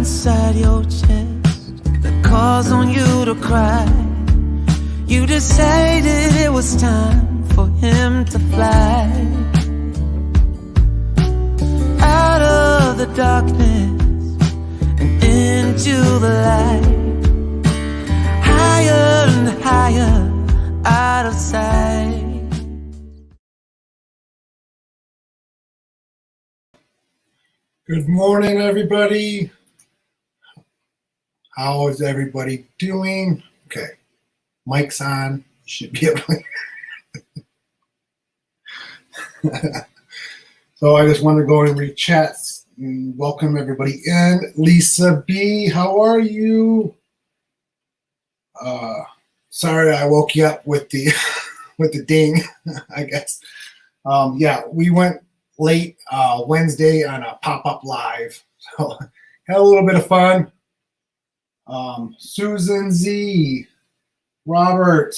inside your chest that calls on you to cry. You decided it was time for him to fly out of the darkness and into the light, higher and higher, out of sight. Good morning, everybody. How is everybody doing? Okay, mic's on. You should be able to. So I just want to go and read chats and welcome everybody in. Lisa B, how are you? Sorry I woke you up with the with the ding, I guess. Yeah, we went late Wednesday on a pop-up live, so had a little bit of fun. Susan Z, Robert,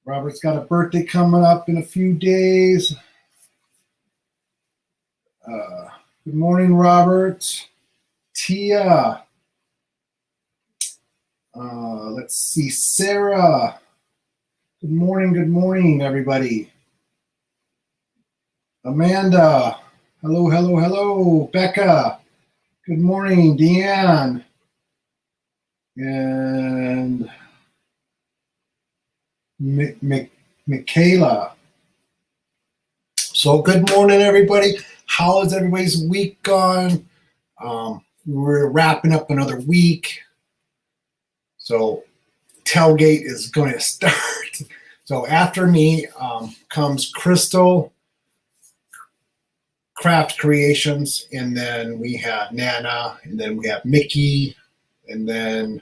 Robert's got a birthday coming up in a few days. Good morning, Robert. Tia, let's see, Sarah. Good morning, everybody. Amanda, hello. Becca, good morning. Deanne, and Michaela. So good morning, everybody. How is everybody's week gone? We're wrapping up another week. So tailgate is going to start. So after me comes Crystal Craft Creations, and then we have Nana, and then we have Mickey, and then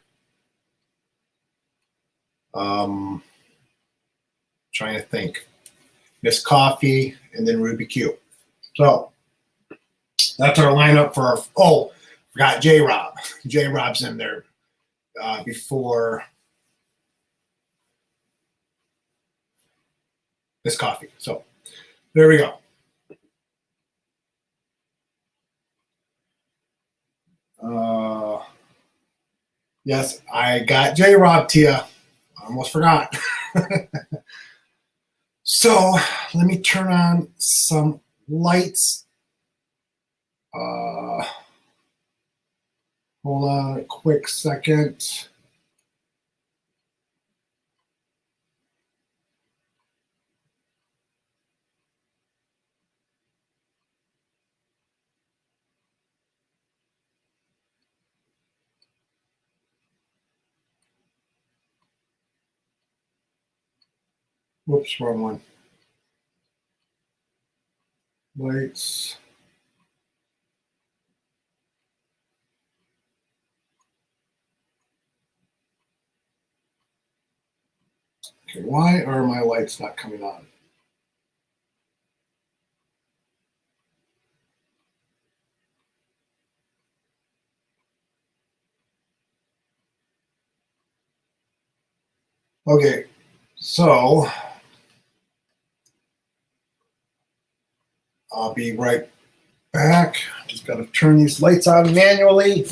trying to think, Miss Coffee, and then Ruby Q. So that's our lineup for our, oh, forgot J-Rob. J-Rob's in there before Miss Coffee. So there we go. Yes, I got J-Rob, Tia. Almost forgot. So let me turn on some lights. Hold on a quick second. Whoops, wrong one. Lights. Okay, why are my lights not coming on? Okay, so I'll be right back. Just got to turn these lights on manually.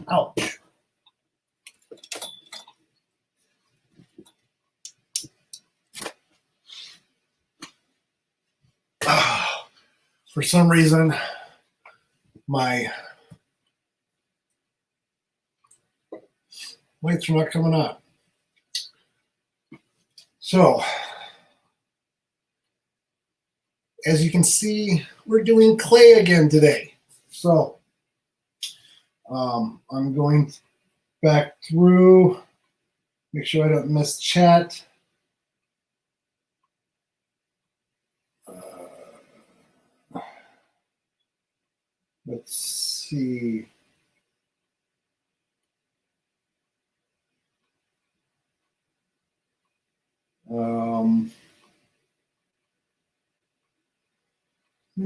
Ouch. For some reason, my lights are not coming on. So, as you can see, we're doing clay again today. So, I'm going back through, make sure I don't miss chat. Let's see. I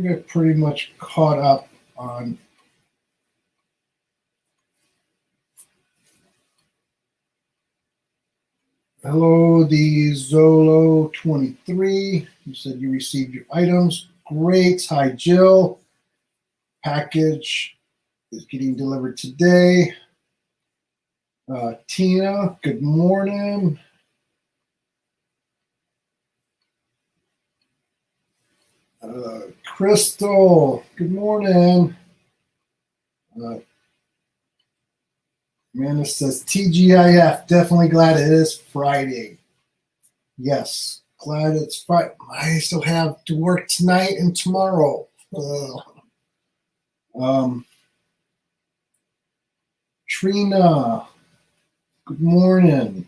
think I pretty much caught up on hello, the Zolo 23. You said you received your items. great. Hi, Jill. Package is getting delivered today. Tina, good morning. Crystal, good morning. Amanda says, TGIF, definitely glad it is Friday. Yes, glad it's Friday. I still have to work tonight and tomorrow. Trina, good morning.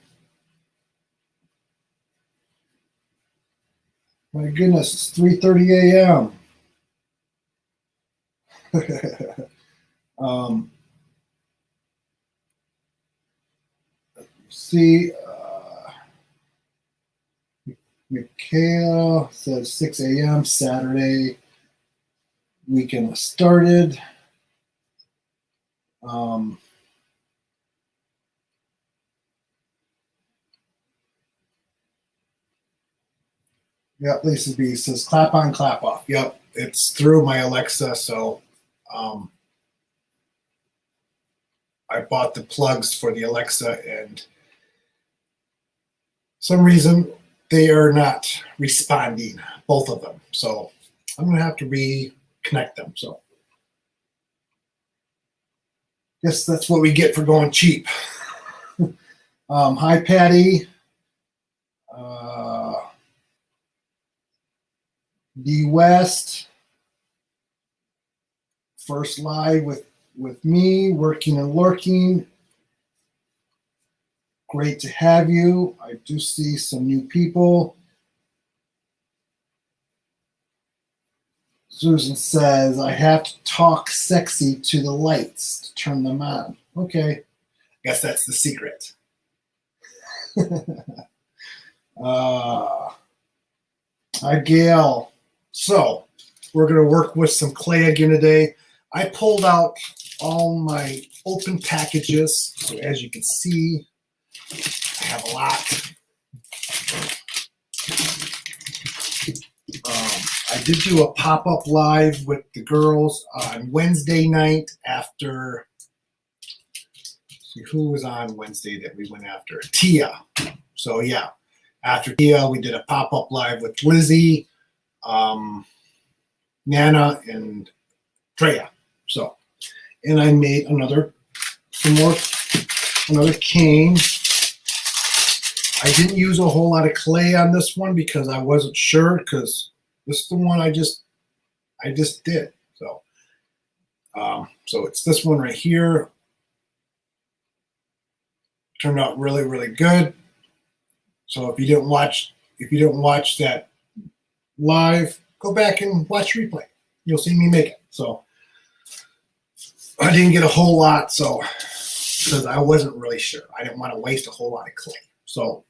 My goodness, it's 3:30 a.m. See, Mikhail says 6 a.m. Saturday. Weekend started. Yep, Lisa B says clap on, clap off. Yep, it's through my Alexa, so I bought the plugs for the Alexa, and some reason they are not responding, both of them. So I'm gonna have to reconnect them. So guess that's what we get for going cheap. Hi, Patty. D West, first live with me, working and lurking. Great to have you. I do see some new people. Susan says, I have to talk sexy to the lights to turn them on. Okay, guess that's the secret. Hi, Gail. So we're going to work with some clay again today. I pulled out all my open packages. So as you can see, I have a lot. I did do a pop-up live with the girls on Wednesday night after, see who was on Wednesday that we went after? Tia. So yeah, after Tia, we did a pop-up live with Lizzie, Nana, and Freya. So, and I made another cane. I didn't use a whole lot of clay on this one because I wasn't sure, because this is the one I just did. So, so it's this one right here. Turned out really, really good. So if you didn't watch that live, go back and watch replay. You'll see me make it. So I didn't get a whole lot, so because I wasn't really sure. I didn't want to waste a whole lot of clay. So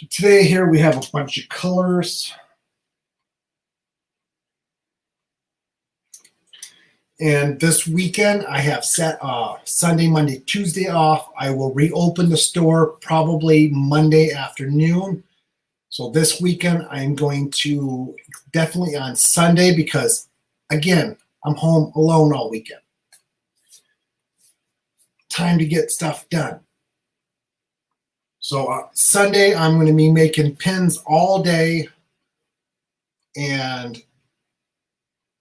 today here we have a bunch of colors. And this weekend I have set Sunday, Monday, Tuesday off. I will reopen the store probably Monday afternoon. So this weekend I'm going to definitely on Sunday, because again, I'm home alone all weekend. Time to get stuff done. So Sunday I'm going to be making pins all day, and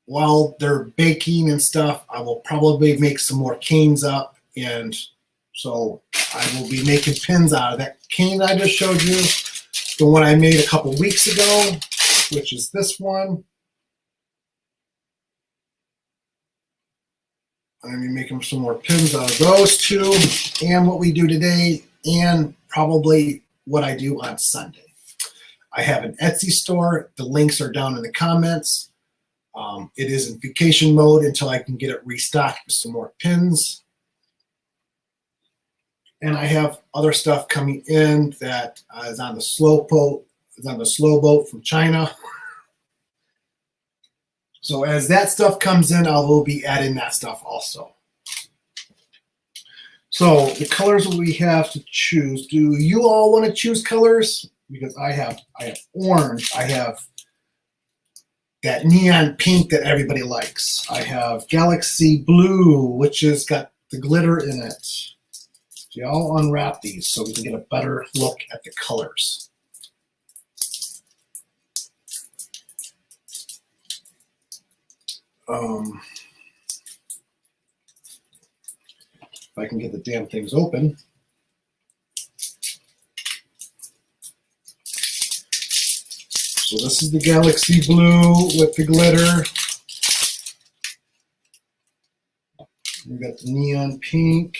while they're baking and stuff, I will probably make some more canes up, and so I will be making pins out of that cane I just showed you, the one I made a couple weeks ago, which is this one. I'm going to be making some more pins out of those two, and what we do today, and probably what I do on Sunday. I have an Etsy store. The links are down in the comments. It is in vacation mode until I can get it restocked with some more pins. And I have other stuff coming in that is on the slow boat from China. So as that stuff comes in, I will be adding that stuff also. So the colors we have to choose. Do you all want to choose colors? Because I have orange, I have that neon pink that everybody likes. I have Galaxy Blue, which has got the glitter in it. So I'll unwrap these so we can get a better look at the colors. If I can get the damn things open. So this is the Galaxy Blue with the glitter. We got the neon pink.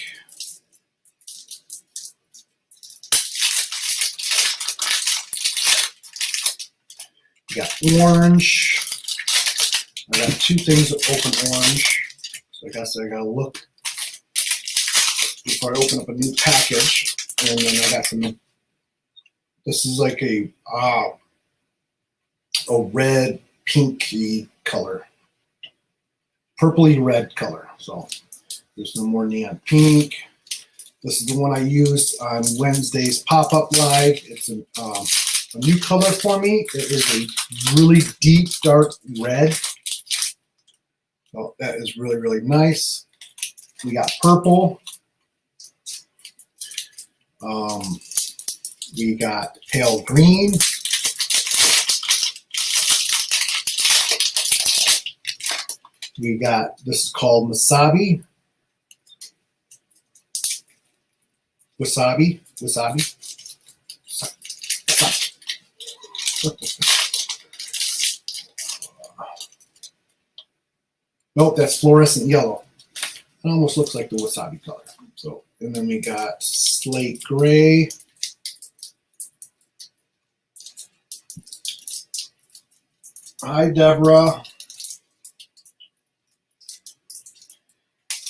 We got orange. I got two things that open orange. So I guess I gotta look before I open up a new package. And then I got some, this is like a red pinky color. Purpley red color. So there's no more neon pink. This is the one I used on Wednesday's pop-up live. It's a new color for me. It is a really deep dark red. So that is really, really nice. We got purple. We got pale green. We got, this is called Wasabi. Wasabi. Nope, that's fluorescent yellow. It almost looks like the wasabi color. So, and then we got slate gray. Hi, Deborah.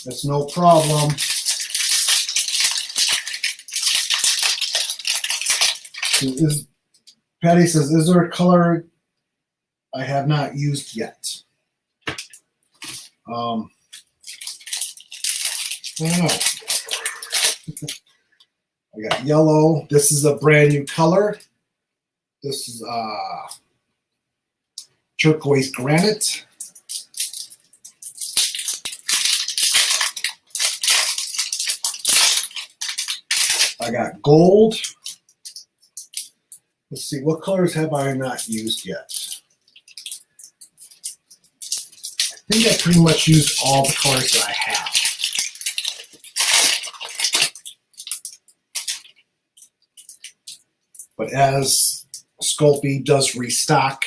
That's no problem. Patty says, is there a color I have not used yet? I don't know. I got yellow. This is a brand new color. This is turquoise granite. I got gold. Let's see, what colors have I not used yet? I think I pretty much used all the colors that I have. But as Sculpey does restock,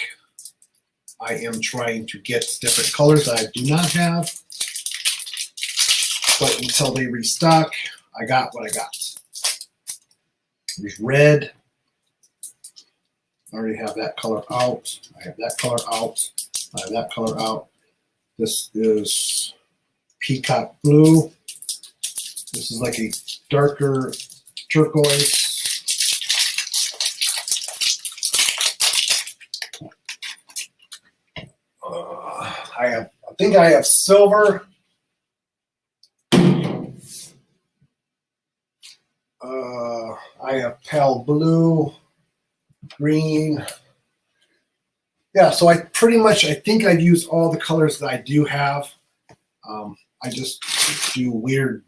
I am trying to get different colors that I do not have. But until they restock, I got what I got. There's red. I already have that color out. I have that color out. I have that color out. This is peacock blue. This is like a darker turquoise. I think I have silver. I have pale blue, green. Yeah, so I think I've used all the colors that I do have. I just do weird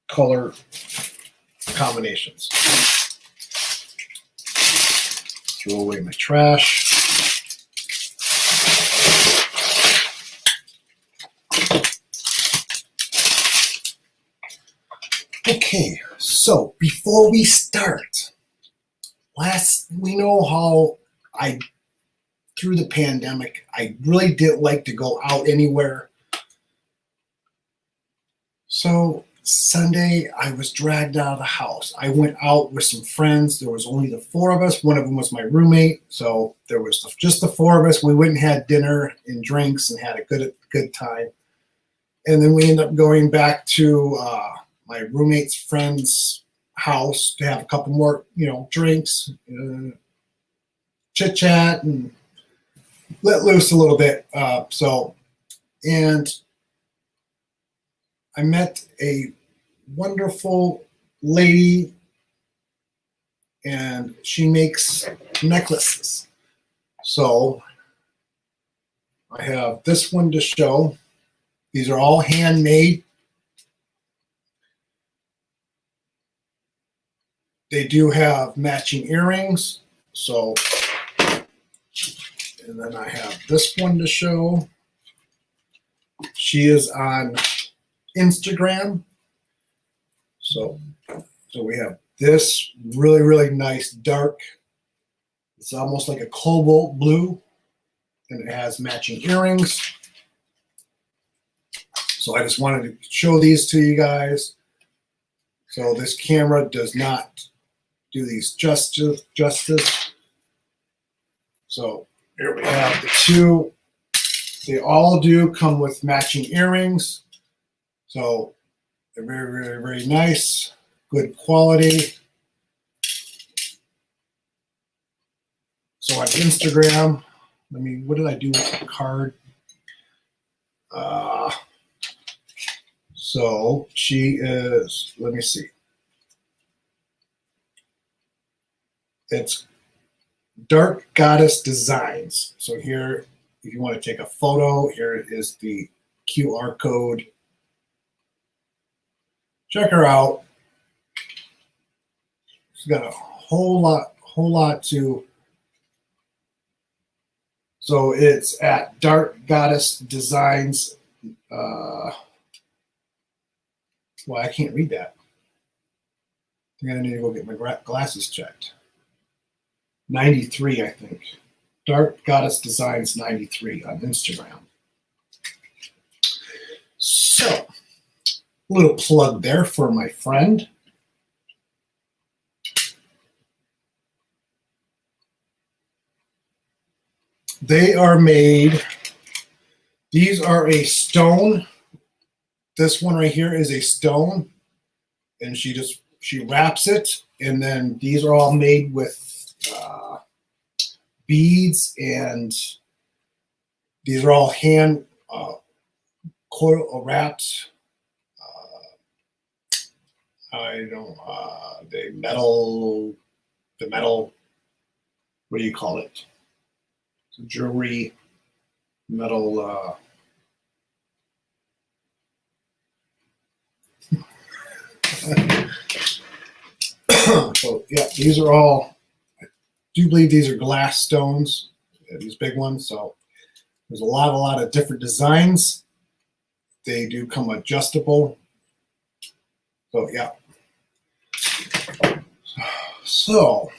color combinations. Throw away my trash. Okay, so before we start, we know how through the pandemic, I really didn't like to go out anywhere. So Sunday, I was dragged out of the house. I went out with some friends. There was only the four of us. One of them was my roommate. So there was just the four of us. We went and had dinner and drinks and had a good time. And then we ended up going back to my roommate's friend's house to have a couple more, drinks, chit chat, and let loose a little bit. And I met a wonderful lady and she makes necklaces. So I have this one to show. These are all handmade. They do have matching earrings. So, and then I have this one to show. She is on Instagram. So we have this really, really nice dark. It's almost like a cobalt blue, and it has matching earrings. So I just wanted to show these to you guys. So this camera does not do these justice. So here we have the two. They all do come with matching earrings. So they're very, very, very nice, good quality. So on Instagram, what did I do with the card? So she is, let me see. It's Dark Goddess Designs. So here, if you want to take a photo, here is the QR code. Check her out. She's got a whole lot to. So it's at Dark Goddess Designs. Well, I can't read that. I think I need to go get my glasses checked. 93, I think. Dark Goddess Designs 93 on Instagram. So, a little plug there for my friend. They are made, these are a stone. This one right here is a stone, and she wraps it, and then these are all made with beads, and these are all hand coil wrapped. The metal. What do you call it? It's a jewelry metal. So yeah, these are all. I do believe these are glass stones. These big ones. So there's a lot of different designs. They do come adjustable. So yeah. So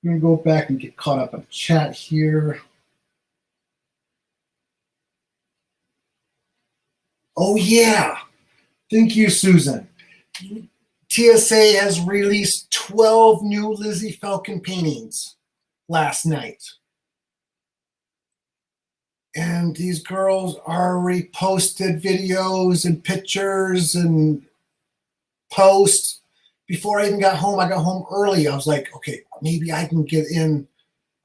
I'm gonna go back and get caught up on chat here. Oh yeah. Thank you, Susan. TSA has released 12 new Lizzie Falcon paintings last night. And these girls already posted videos and pictures and posts. Before I even got home, I got home early. I was like, okay, maybe I can get in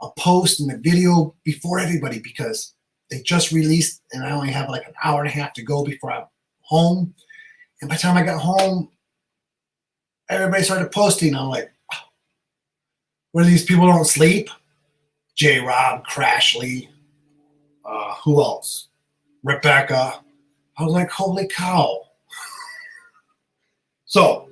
a post and a video before everybody because they just released and I only have like an hour and a half to go before I'm home. And by the time I got home, everybody started posting. I'm like, where these people don't sleep? J-Rob, Crashly, who else? Rebecca. I was like, holy cow. So,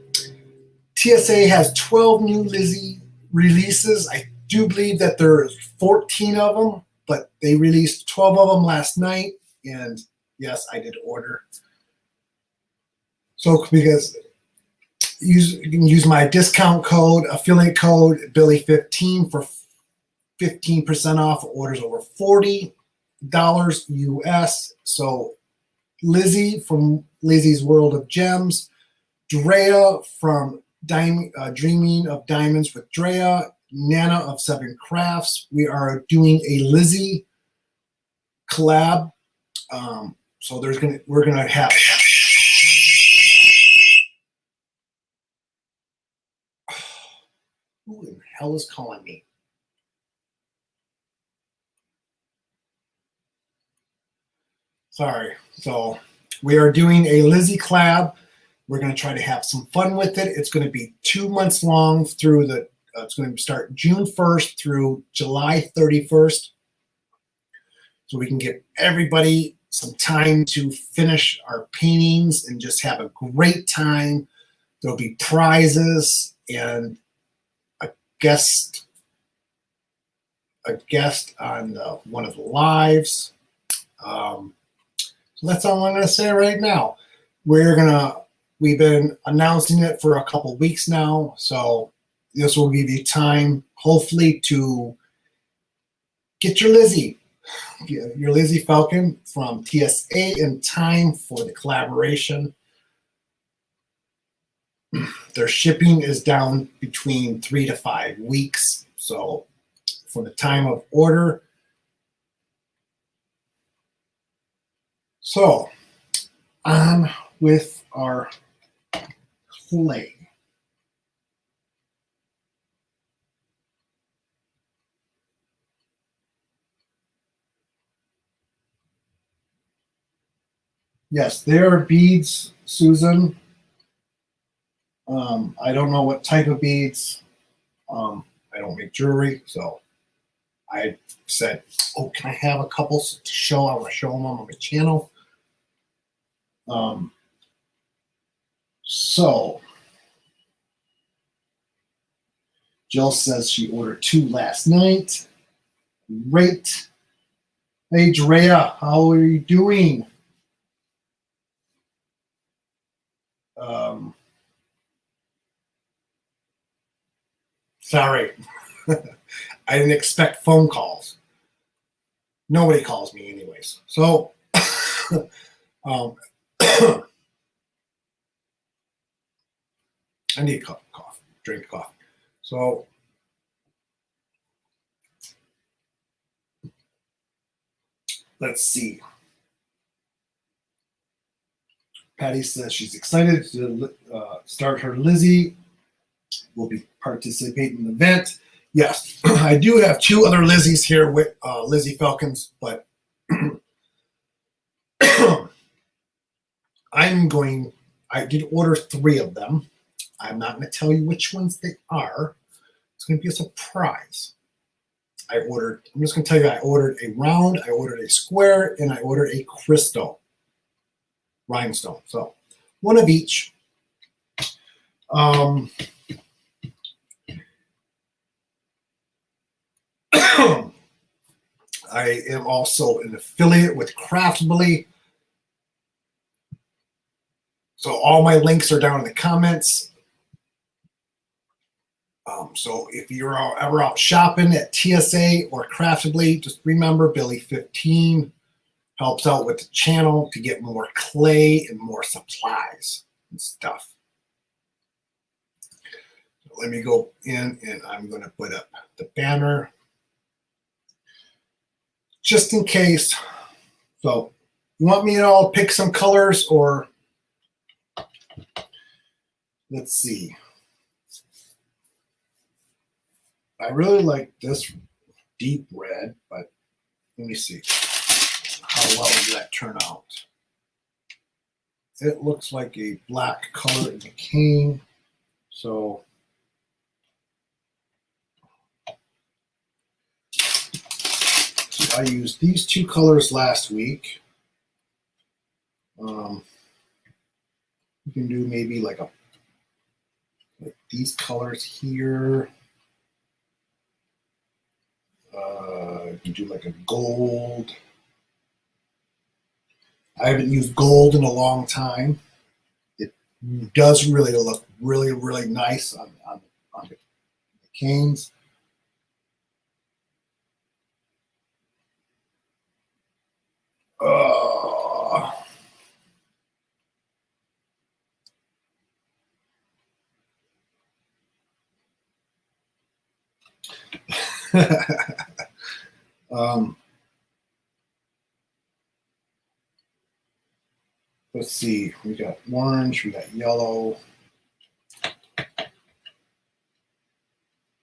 TSA has 12 new Lizzie releases. I do believe that there's 14 of them, but they released 12 of them last night. And yes, I did order. So, because you can use my discount code, affiliate code, Billy15 for 15% off orders over $40 US. So Lizzie from Lizzie's World of Gems, Drea from Dreaming of Diamonds with Drea, Nana of Seven Crafts. We are doing a Lizzie collab. So we're gonna have. Who the hell is calling me? Sorry. So we are doing a Lizzie collab. We're going to try to have some fun with it. It's going to be 2 months long through the, it's going to start June 1st through July 31st. So we can give everybody some time to finish our paintings and just have a great time. There'll be prizes and a guest on one of the lives. So that's all I'm going to say right now. We've been announcing it for a couple weeks now, so this will give you time, hopefully, to get your Lizzie Falcon from TSA in time for the collaboration. Their shipping is down between 3 to 5 weeks, so from the time of order. So on with our clay. Yes, they are beads, Susan. I don't know what type of beads. I don't make jewelry, so I said, "Oh, can I have a couple to show? I want to show them on my channel." So Jill says she ordered 2 last night. Great. Hey, Drea, how are you doing? Sorry. I didn't expect phone calls. Nobody calls me anyways. So I need a cup of coffee, drink coffee. So let's see. Patty says she's excited to start her Lizzie. Will be participating in the event. Yes, I do have 2 other Lizzies here with Lizzie Falcons, but I did order 3 of them. I'm not going to tell you which ones they are. It's going to be a surprise. I'm just going to tell you, I ordered a round, I ordered a square, and I ordered a crystal rhinestone. So 1 of each. I am also an affiliate with Craftibly. So all my links are down in the comments. So if you're ever out shopping at TSA or Craftibly, just remember Billy15 helps out with the channel to get more clay and more supplies and stuff. So let me go in and I'm going to put up the banner just in case. So you want me to all pick some colors, or let's see. I really like this deep red, but let me see. How well did that turn out? It looks like a black color in the cane. So I used these 2 colors last week. You can do maybe like these colors here. You can do like a gold. I haven't used gold in a long time. It does really look really, really nice on the canes. Let's see, we got orange, we got yellow.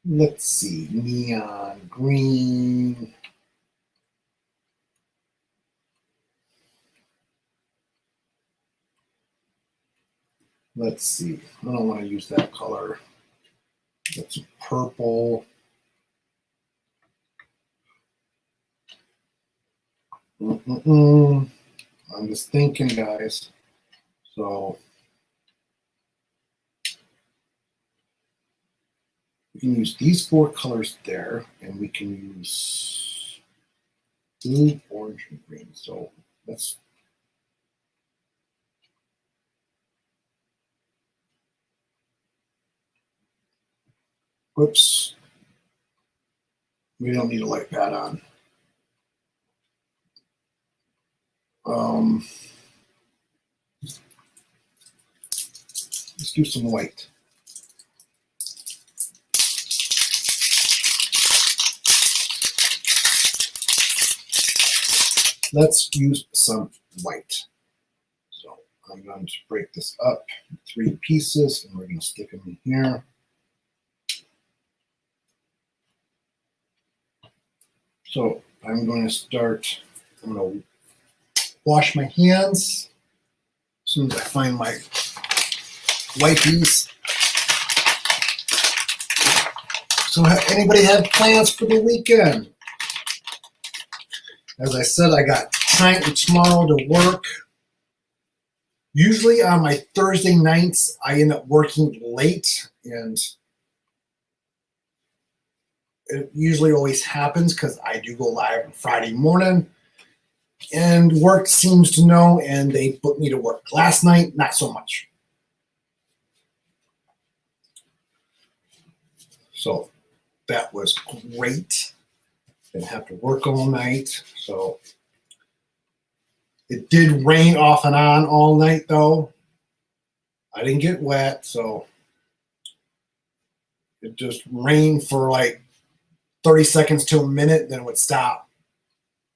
Let's see, neon green. Let's see. I don't want to use that color. That's purple. I'm just thinking, guys. So we can use these 4 colors there, and we can use blue, orange, and green. So let's. Whoops. We don't need a light pad on. Let's do some white. Let's use some white. So I'm going to break this up in 3 pieces, and we're going to stick them in here. So I'm going to start. I'm going to wash my hands as soon as I find my wipies. So anybody have plans for the weekend? As I said, I got time tomorrow to work. Usually on my Thursday nights, I end up working late, and it usually always happens because I do go live on Friday morning, and work seems to know, and they put me to work. Last night, not so much. So that was great. Didn't have to work all night. So it did rain off and on all night, though. I didn't get wet, so it just rained for like 30 seconds to a minute, then it would stop.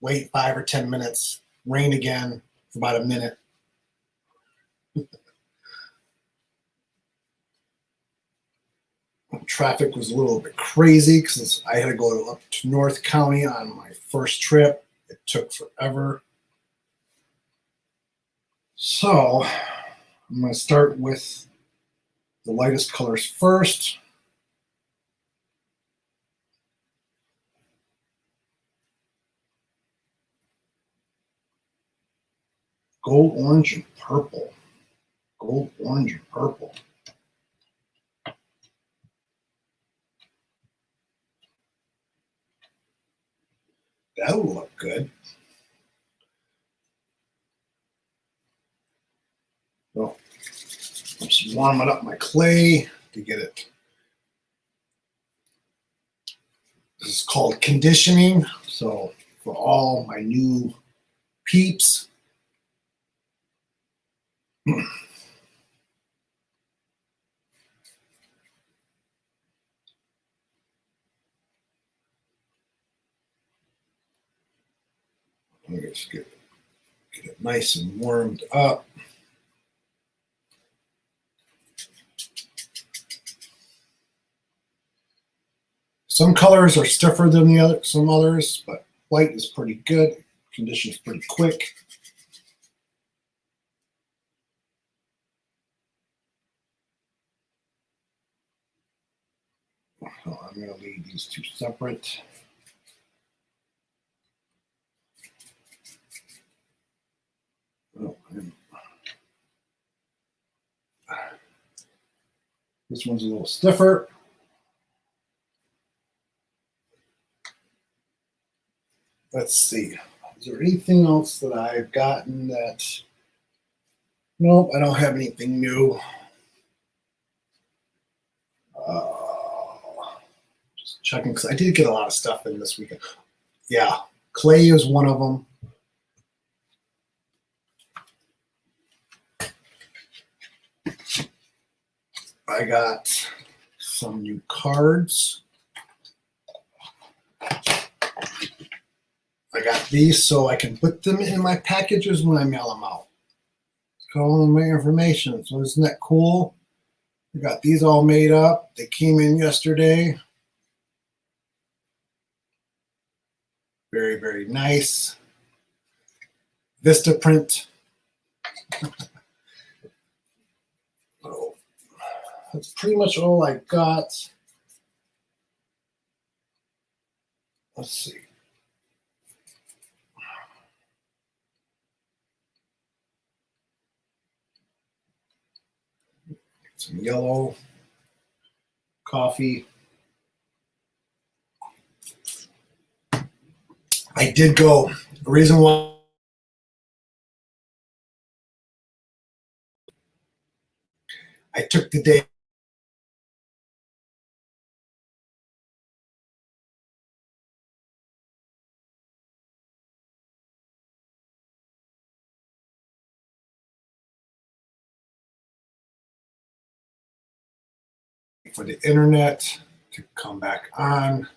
Wait 5 or 10 minutes, rain again for about a minute. Traffic was a little bit crazy because I had to go up to North County on my first trip. It took forever. So I'm going to start with the lightest colors first. Gold, orange, and purple. Gold, orange, and purple. That would look good. So I'm just warming up my clay to get it. This is called conditioning. So for all my new peeps, let me just get it nice and warmed up. Some colors are stiffer than some others, but white is pretty good. Conditions pretty quick. So I'm going to leave these 2 separate. Oh, this one's a little stiffer. Let's see. Is there anything else that I've gotten that? Nope, I don't have anything new. Just checking because I did get a lot of stuff in this weekend. Yeah, clay is one of them. I got some new cards. I got these so I can put them in my packages when I mail them out. Got all of my information. So isn't that cool? I got these all made up. They came in yesterday. Very, very nice. Vista print. that's pretty much all I got. Let's see. Some yellow coffee. I did go. The reason why I took the day for the internet to come back on.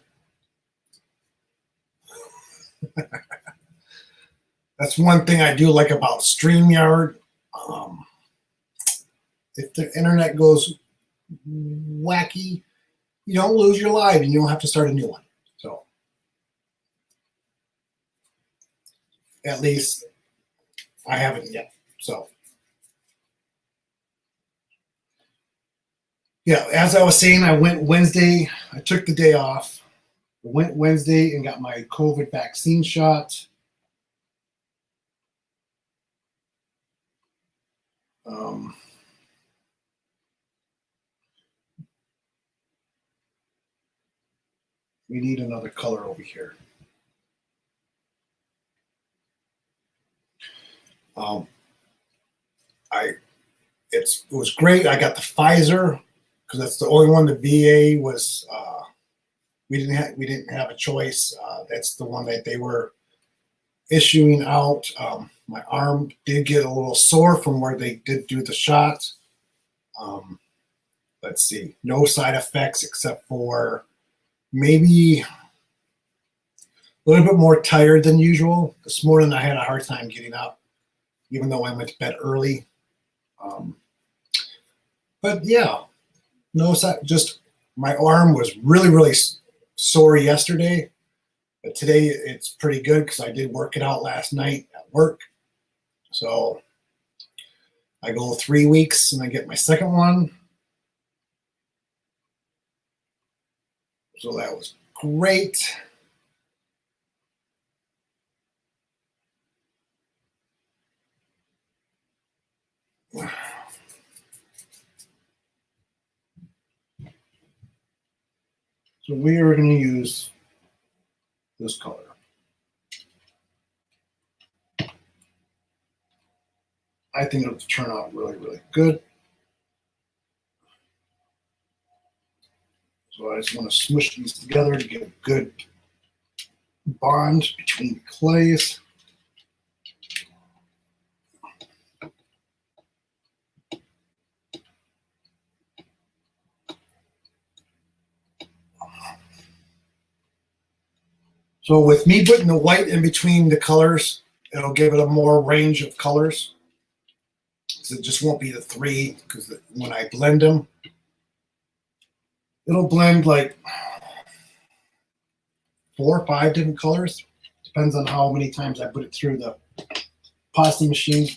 That's one thing I do like about StreamYard. If the internet goes wacky, you don't lose your live and you don't have to start a new one. So at least I haven't yet. So yeah, as I was saying, I went Wednesday. I took the day off. I went Wednesday and got my COVID vaccine shot. We need another color over here. It was great. I got the Pfizer because that's the only one. The VA was we didn't have a choice. That's the one that they were issuing out. My arm did get a little sore from where they did do the shot. Let's see, no side effects except for maybe a little bit more tired than usual. This morning I had a hard time getting up, even though I went to bed early. But yeah, no, just my arm was really sore yesterday, but today it's pretty good because I did work it out last night at work. So I go 3 weeks and I get my second one. So that was great. So we are going to use this color. I think it'll turn out really good. So I just want to smush these together to get a good bond between the clays. So with me putting the white in between the colors, it'll give it a more range of colors. So it just won't be the three, because when I blend them, it'll blend like 4 or 5 different colors. Depends on how many times I put it through the pasta machine.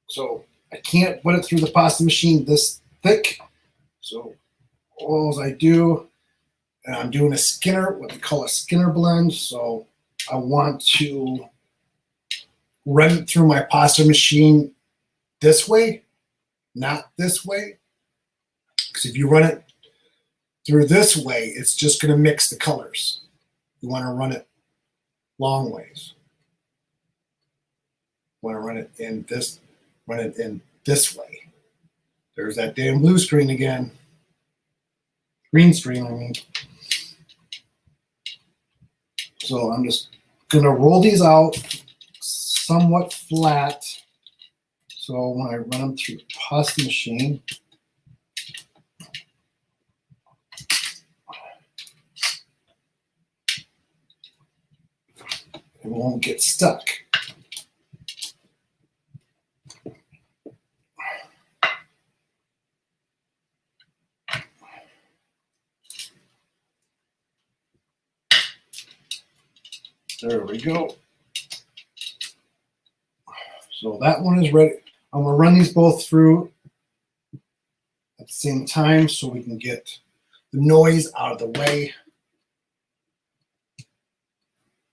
So I can't put it through the pasta machine this thick. So all I do, and I'm doing a Skinner, what they call a Skinner blend. So I want to run it through my pasta machine this way, not this way. Because if you run it through this way, it's just going to mix the colors. You want to run it long ways. You want to run it in this way. There's that damn blue screen again. Green screen, I mean. So I'm just going to roll these out somewhat flat. So when I run them through the pasta machine, it won't get stuck. There we go. So that one is ready. I'm going to run these both through at the same time so we can get the noise out of the way.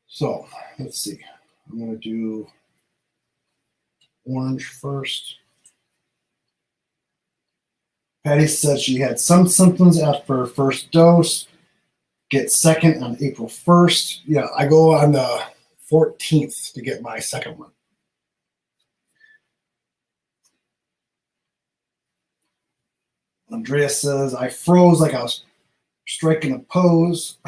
So let's see. I'm going to do orange first. Patty said she had some symptoms after her first dose. Get second on April 1st. Yeah, I go on the 14th to get my second one. Andrea says, I froze like I was striking a pose.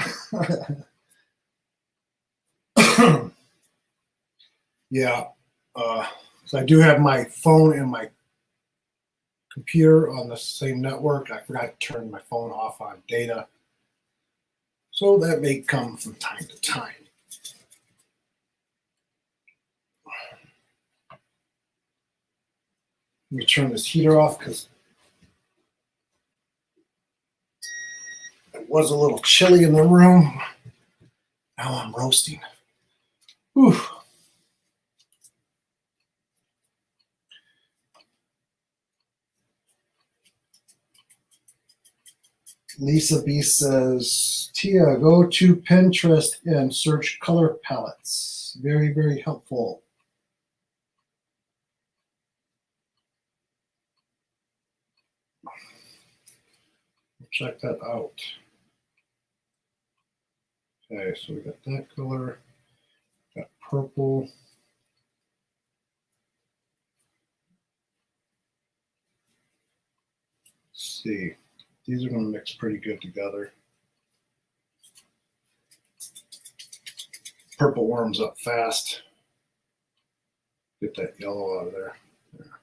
Yeah, so I do have my phone and my computer on the same network. I forgot to turn my phone off on data. So that may come from time to time. Let me turn this heater off because it was a little chilly in the room. Now I'm roasting. Whew. Lisa B says, Tia, go to Pinterest and search color palettes. Very, very helpful. Check that out. Okay, so we got that color, got purple. Let's see. These are going to mix pretty good together. Purple warms up fast. Get that yellow out of there. There.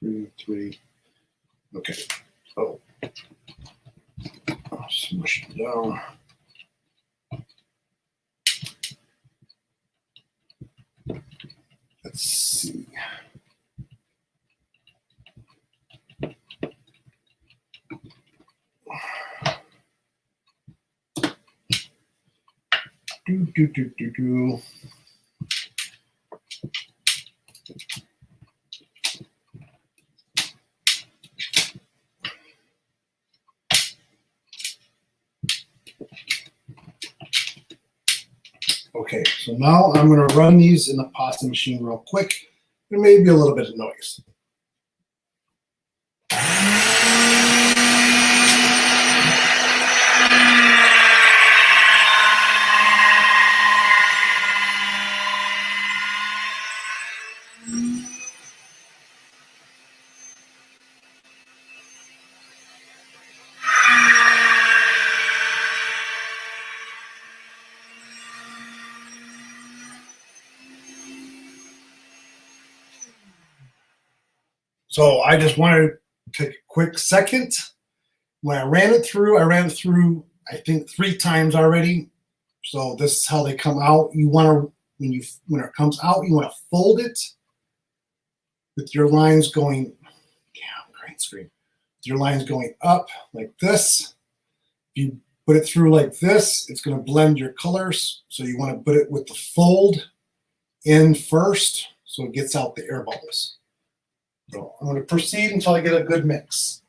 3, 3. Okay. Oh. I'll smush it down. Let's see. Do. Okay, so now I'm going to run these in the pasta machine real quick. There may be a little bit of noise. So I just wanted to take a quick second. When I ran it through, I think 3 times already. So this is how they come out. You want to, when it comes out, you want to fold it with your lines going, green screen. With your lines going up like this. If you put it through like this, it's going to blend your colors. So you want to put it with the fold in first so it gets out the air bubbles. So I'm going to proceed until I get a good mix.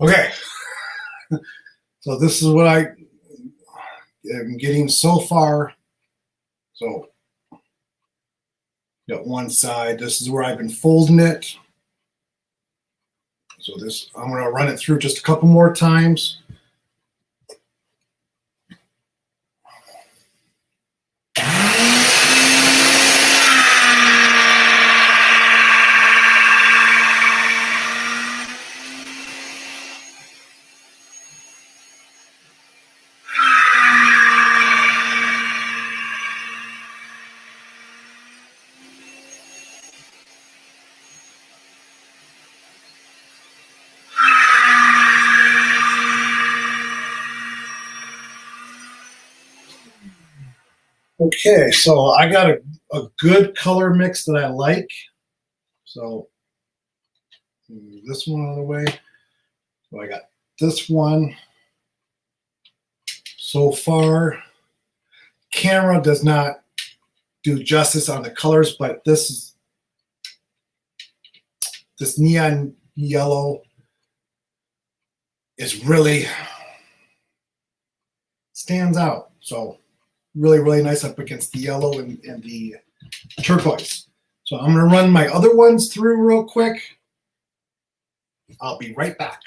Okay, so this is what I am getting so far. So got one side. This is where I've been folding it. So this, I'm going to run it through just a couple more times. Okay, so I got a good color mix that I like. So move this one out of the way. So I got this one. So far, camera does not do justice on the colors, but this neon yellow is really stands out. So really, really nice up against the yellow and the turquoise. So I'm going to run my other ones through real quick. I'll be right back.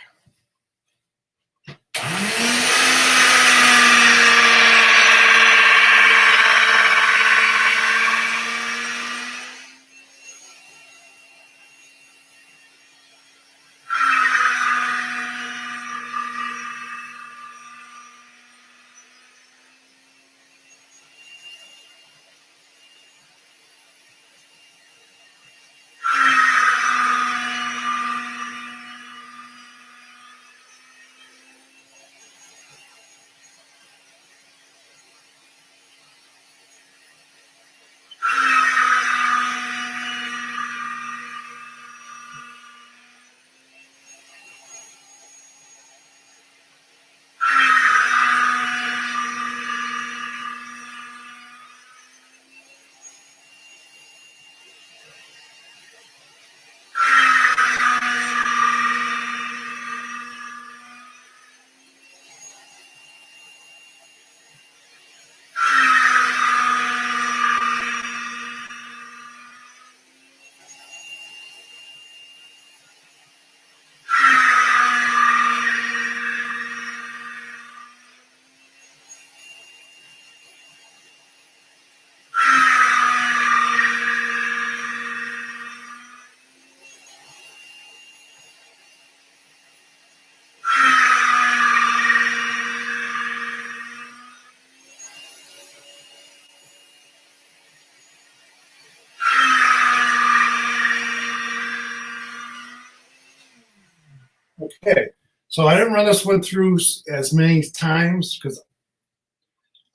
Okay, so I didn't run this one through as many times because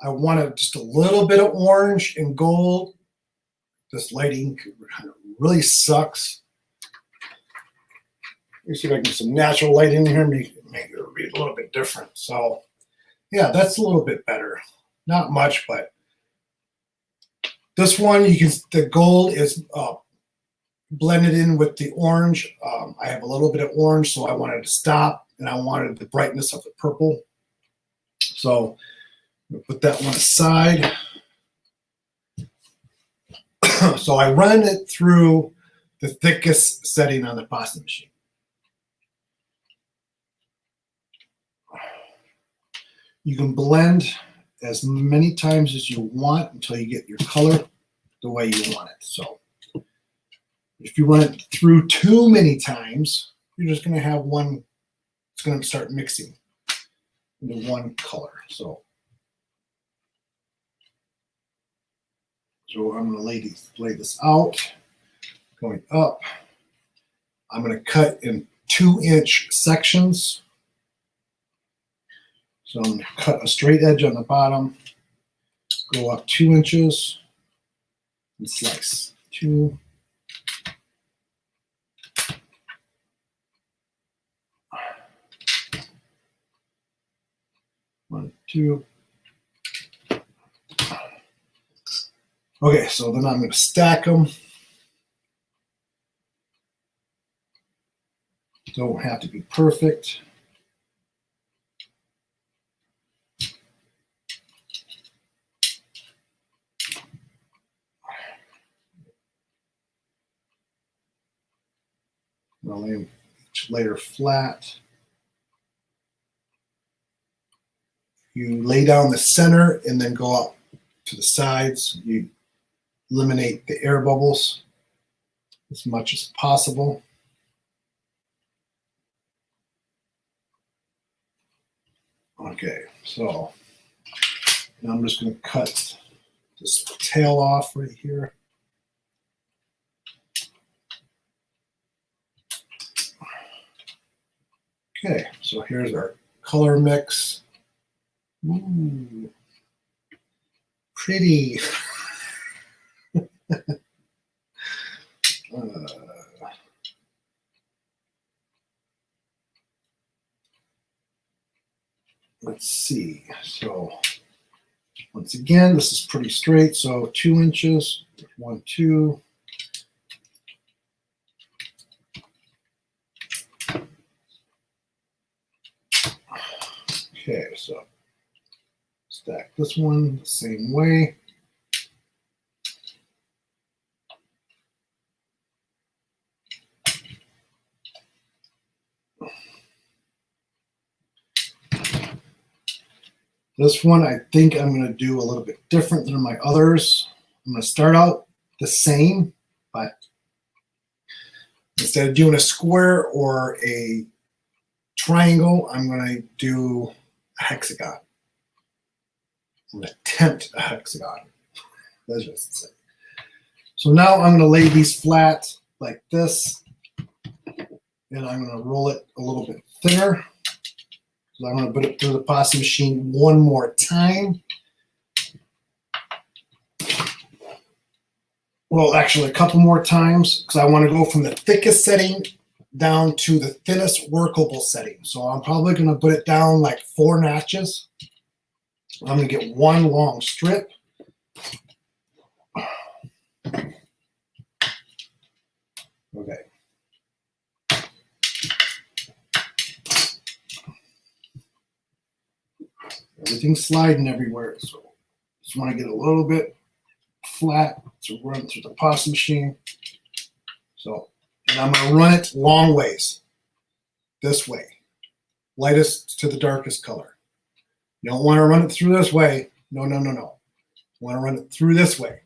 I wanted just a little bit of orange and gold. This lighting really sucks. Let me see if I can get some natural light in here, make it read a little bit different. So yeah, that's a little bit better. Not much, but this one, you can, the gold is blended in with the orange. I have a little bit of orange, so I wanted to stop, and I wanted the brightness of the purple. So we'll put that one aside. So I run it through the thickest setting on the pasta machine. You can blend as many times as you want until you get your color the way you want it. So if you run it through too many times, you're just going to have one, it's going to start mixing into one color. So I'm going to lay this out, going up. I'm going to cut in 2-inch sections. So I'm going to cut a straight edge on the bottom, go up 2 inches, and slice 2. One, 2. Okay, so then I'm going to stack them. don't have to be perfect. I'll lay each layer flat. You lay down the center and then go up to the sides. You eliminate the air bubbles as much as possible. Okay, so now I'm just going to cut this tail off right here. Okay, so here's our color mix. Ooh, pretty. Let's see. So once again, this is pretty straight. So 2 inches, 1, 2. Okay, so stack this one the same way. This one, I think I'm going to do a little bit different than my others. I'm going to start out the same, but instead of doing a square or a triangle, I'm going to do a hexagon. I'm going to attempt a hexagon. That's just insane. So now I'm going to lay these flat like this, and I'm going to roll it a little bit thinner. So I'm going to put it through the pasta machine one more time. Well, actually a couple more times, because I want to go from the thickest setting down to the thinnest workable setting. So I'm probably going to put it down like 4 notches. I'm going to get one long strip. Okay. Everything's sliding everywhere, so just want to get a little bit flat to run through the pasta machine. So, and I'm going to run it long ways, this way, lightest to the darkest color. You don't want to run it through this way. No, no, no, no. You want to run it through this way.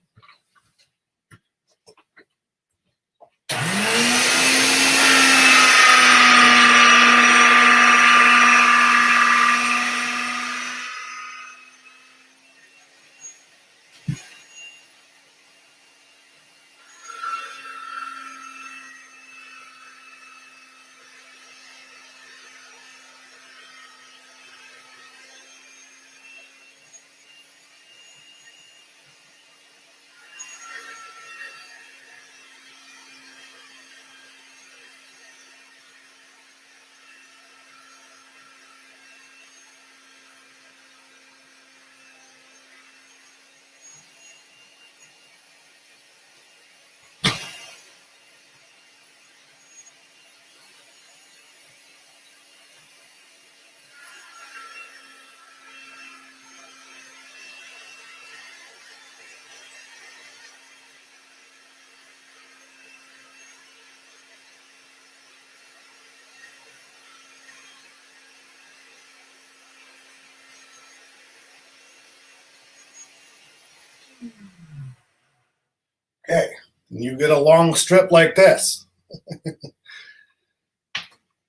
Okay, and you get a long strip like this.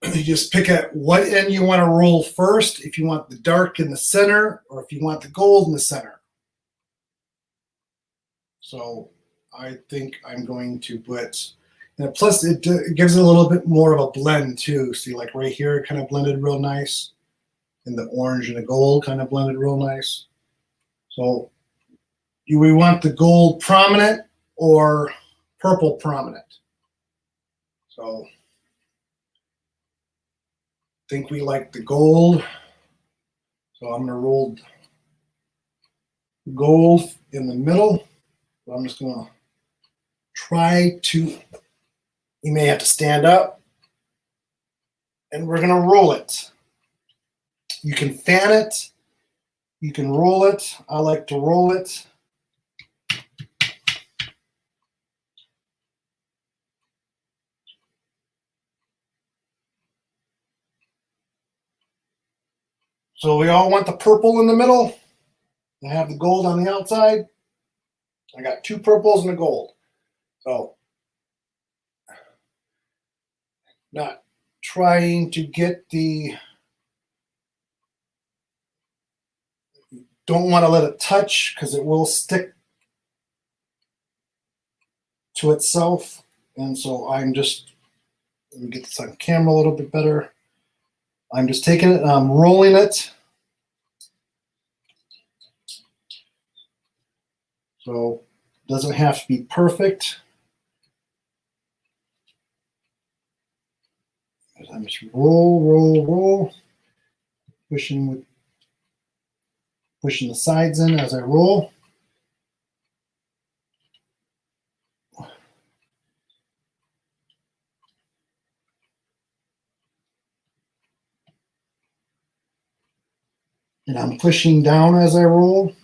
You just pick at what end you want to roll first, if you want the dark in the center or if you want the gold in the center. So I think I'm going to put, and plus it gives it a little bit more of a blend too. See, like right here, it kind of blended real nice, and the orange and the gold kind of blended real nice. So do we want the gold prominent or purple prominent? So I think we like the gold. So I'm going to roll gold in the middle. So I'm just going to try to, you may have to stand up. and we're gonna roll it. You can fan it, you can roll it. I like to roll it. So we all want the purple in the middle. I have the gold on the outside. I got 2 purples and a gold. So not trying to get the, don't want to let it touch because it will stick to itself. And so I'm just, let me get this on camera a little bit better. I'm just taking it and I'm rolling it. So it doesn't have to be perfect. I'm just roll, pushing the sides in as I roll. And I'm pushing down as I roll.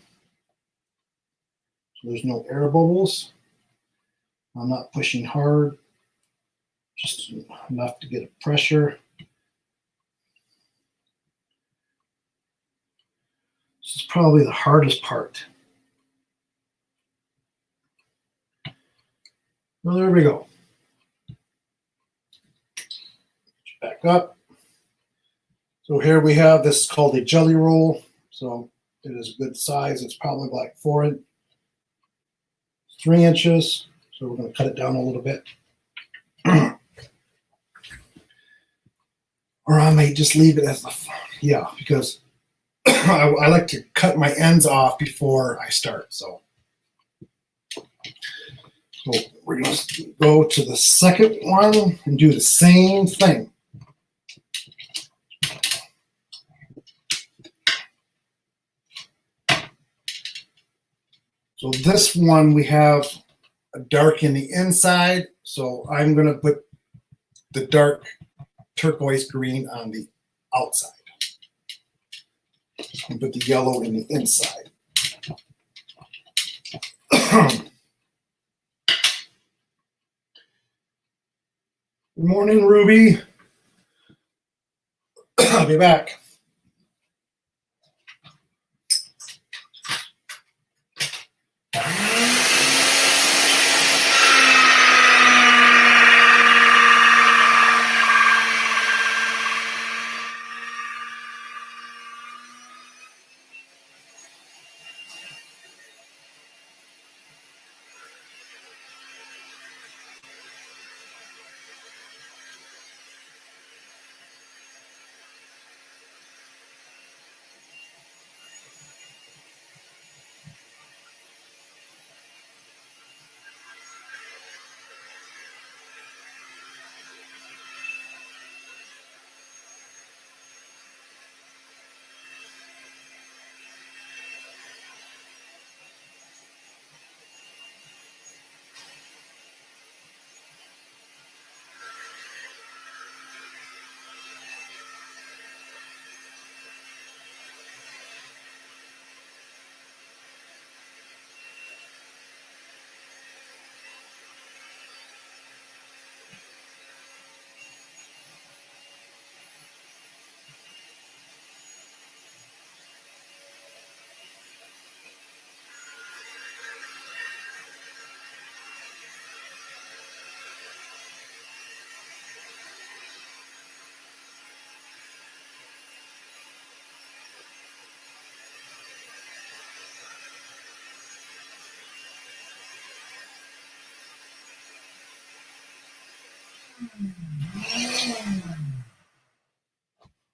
So there's no air bubbles. I'm not pushing hard, just enough to get a pressure. This is probably the hardest part. Well, there we go. Back up. So here we have, this is called a jelly roll. So it is a good size. It's probably like 3 inches. So we're going to cut it down a little bit. Or I may just leave it as the, yeah, because I like to cut my ends off before I start. So we're going to go to the second one and do the same thing. So this one, we have a dark in the inside. So I'm going to put the dark turquoise green on the outside and put the yellow in the inside. Good morning, Ruby. I'll be back.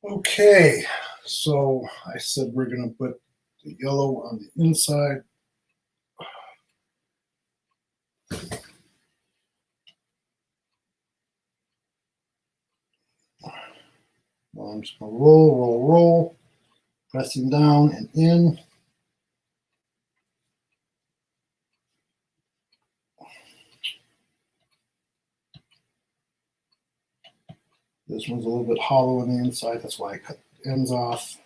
Okay, so I said we're going to put the yellow on the inside. Well, I'm just going to roll, pressing down and in. This one's a little bit hollow on the inside. That's why I cut the ends off.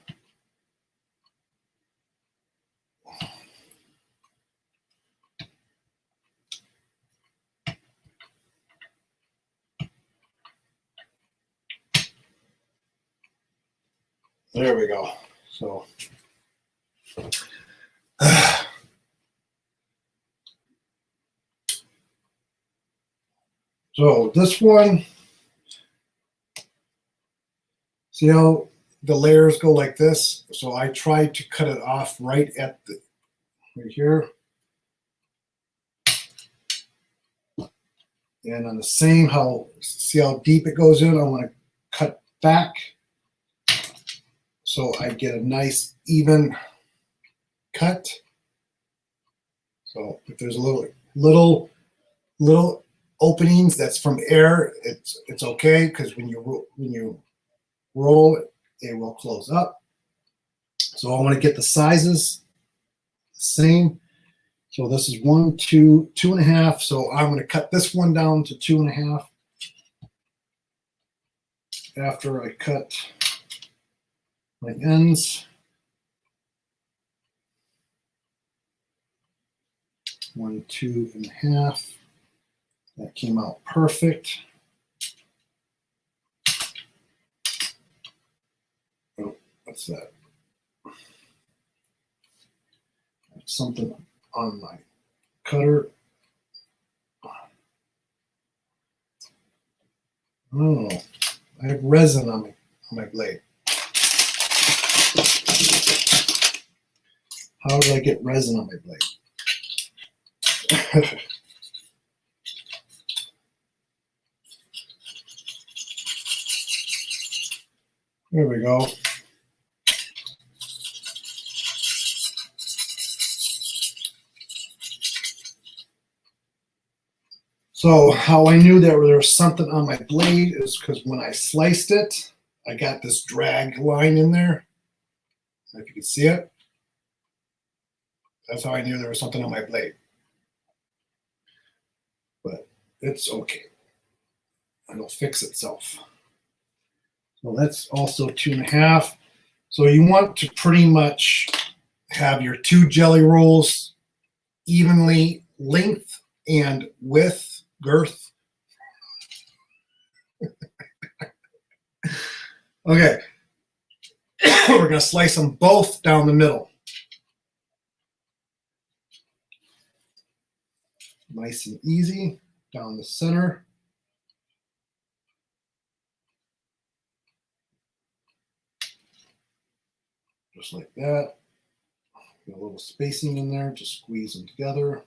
There we go. So, so this one, see how the layers go like this? So I tried to cut it off right at the, right here. And on the same, see how deep it goes in? I want to cut back so I get a nice even cut. So if there's a little openings, that's from air. It's okay, because when you roll it, it will close up. So I want to get the sizes the same. So this is 1, 2, 2.5. So I'm going to cut this one down to 2.5. After I cut my ends. 1, 2.5. That came out perfect. Oh, what's that? Something on my cutter. Oh, I have resin on my blade. How did I get resin on my blade? There we go. So how I knew that there was something on my blade is because when I sliced it, I got this drag line in there. If you can see it, that's how I knew there was something on my blade. But it's okay. It'll fix itself. So that's also 2.5. So you want to pretty much have your 2 jelly rolls evenly length and width, girth. Okay. We're going to slice them both down the middle. Nice and easy down the center. Just like that. Got a little spacing in there, just squeeze them together.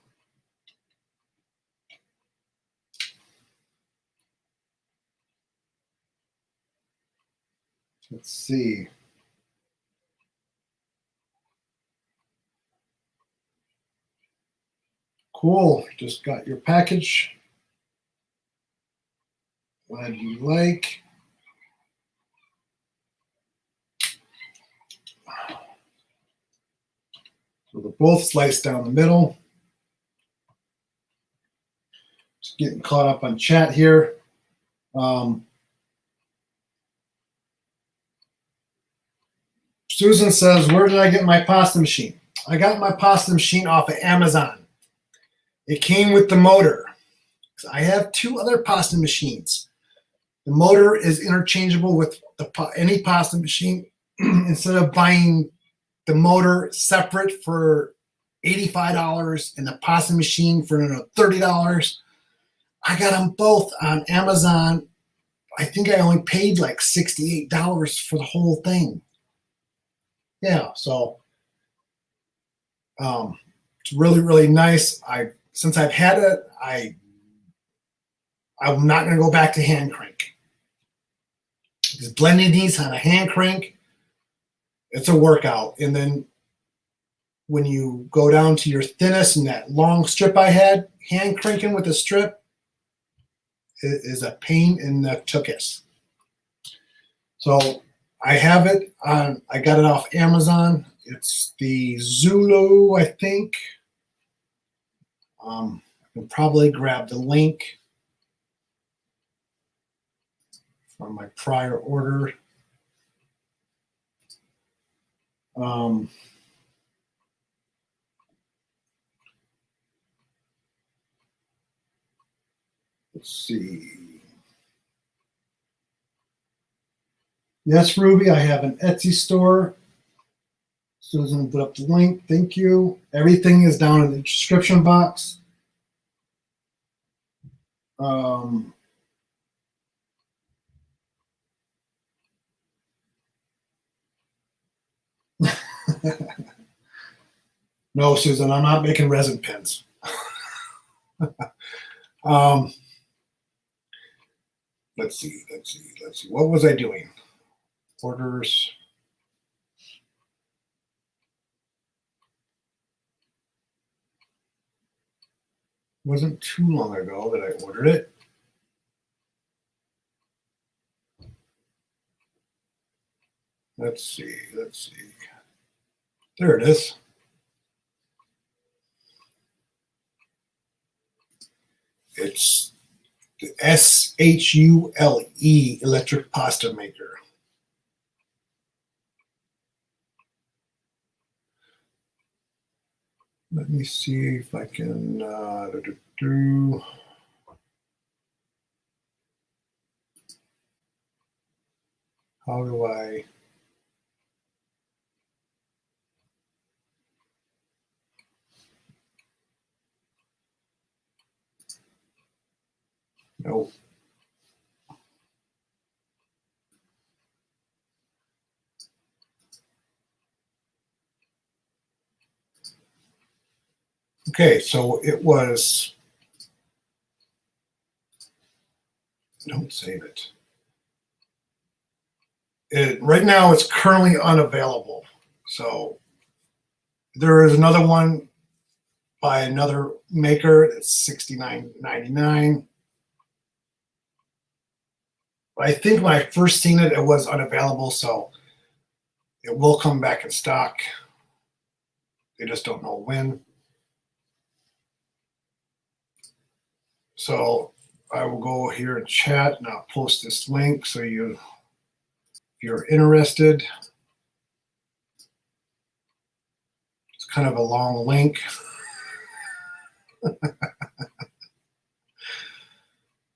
Let's see. Cool, just got your package. Glad you like. So they're both sliced down the middle. Just getting caught up on chat here. Susan says, where did I get my pasta machine? I got my pasta machine off of Amazon. It came with the motor. I have 2 other pasta machines. The motor is interchangeable with any pasta machine. Instead of buying the motor separate for $85 and the pasta machine for $30, I got them both on Amazon. I think I only paid like $68 for the whole thing. Yeah, so it's really, really nice. Since I've had it, I'm not going to go back to hand crank. Because blending these on a hand crank, it's a workout. And then when you go down to your thinnest and that long strip I had, hand cranking with a strip is a pain in the tuchus. So I have it on, I got it off Amazon. It's the Zulu, I think. I can probably grab the link on my prior order. Let's see. Yes, Ruby, I have an Etsy store. Susan put up the link. Thank you. Everything is down in the description box. No, Susan, I'm not making resin pins. Let's see. What was I doing? Orders. Wasn't too long ago that I ordered it. Let's see. There it is. It's the SHULE electric pasta maker. Let me see if I can how do I no. Okay, so it was, don't save it. Right now it's currently unavailable. So there is another one by another maker that's $69.99. But I think when I first seen it, it was unavailable, so it will come back in stock. They just don't know when. So I will go here and chat, and I'll post this link so if you're interested. It's kind of a long link.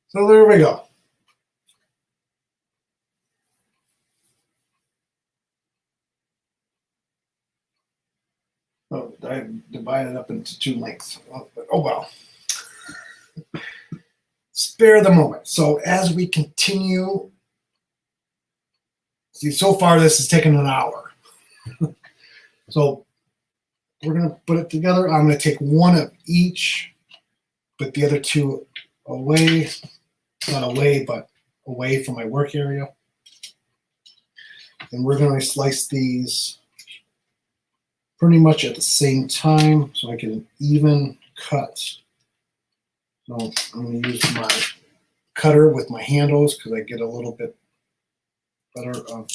So there we go. Oh, I divided up into two links. Oh well. Spare the moment. So as we continue, see, so far this has taken an hour. So we're going to put it together. I'm going to take one of each, put the other two away, not away, but away from my work area. And we're going to slice these pretty much at the same time so I get an even cut. So I'm going to use my cutter with my handles because I get a little bit better of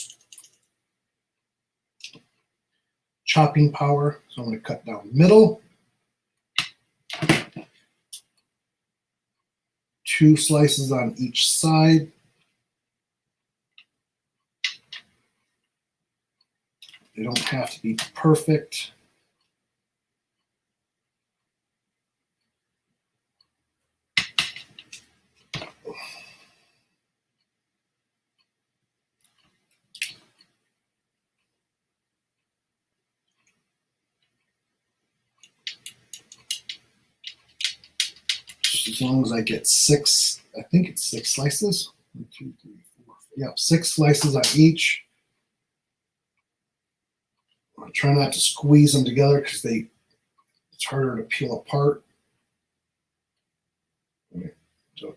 chopping power. So I'm going to cut down the middle. 2 slices on each side. They don't have to be perfect. As long as I get 6, I think it's 6 slices. 1, 2, 3, 4. Yeah, 6 slices on each. I try not to squeeze them together because it's harder to peel apart. Okay, so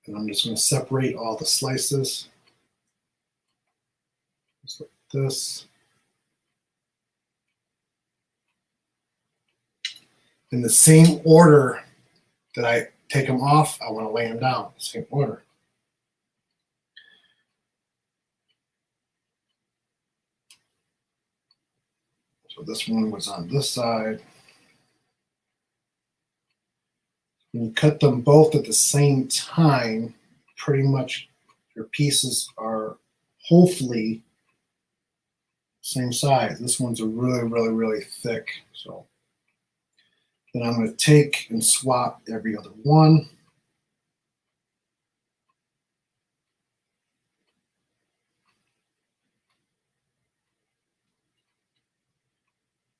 and I'm just going to separate all the slices. Just like this. In the same order that I take them off, I want to lay them down, same order. So this one was on this side. When you cut them both at the same time, pretty much your pieces are hopefully same size. This one's a really thick. So then I'm going to take and swap every other one.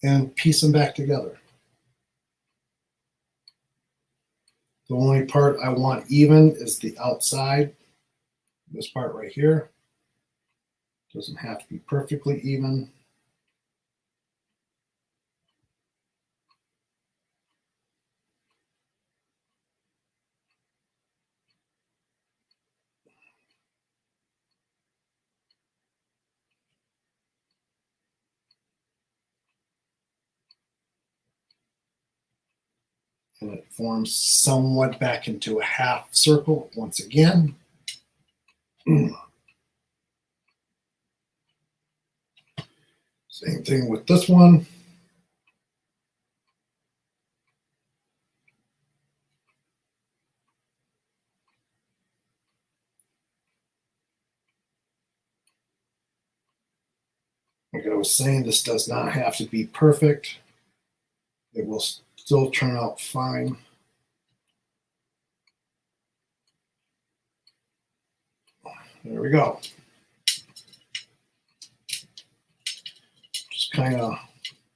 And piece them back together. The only part I want even is the outside. This part right here. Doesn't have to be perfectly even. And it forms somewhat back into a half circle once again. Same thing with this one. Like I was saying, this does not have to be perfect. It will still turn out fine. There we go. Just kind of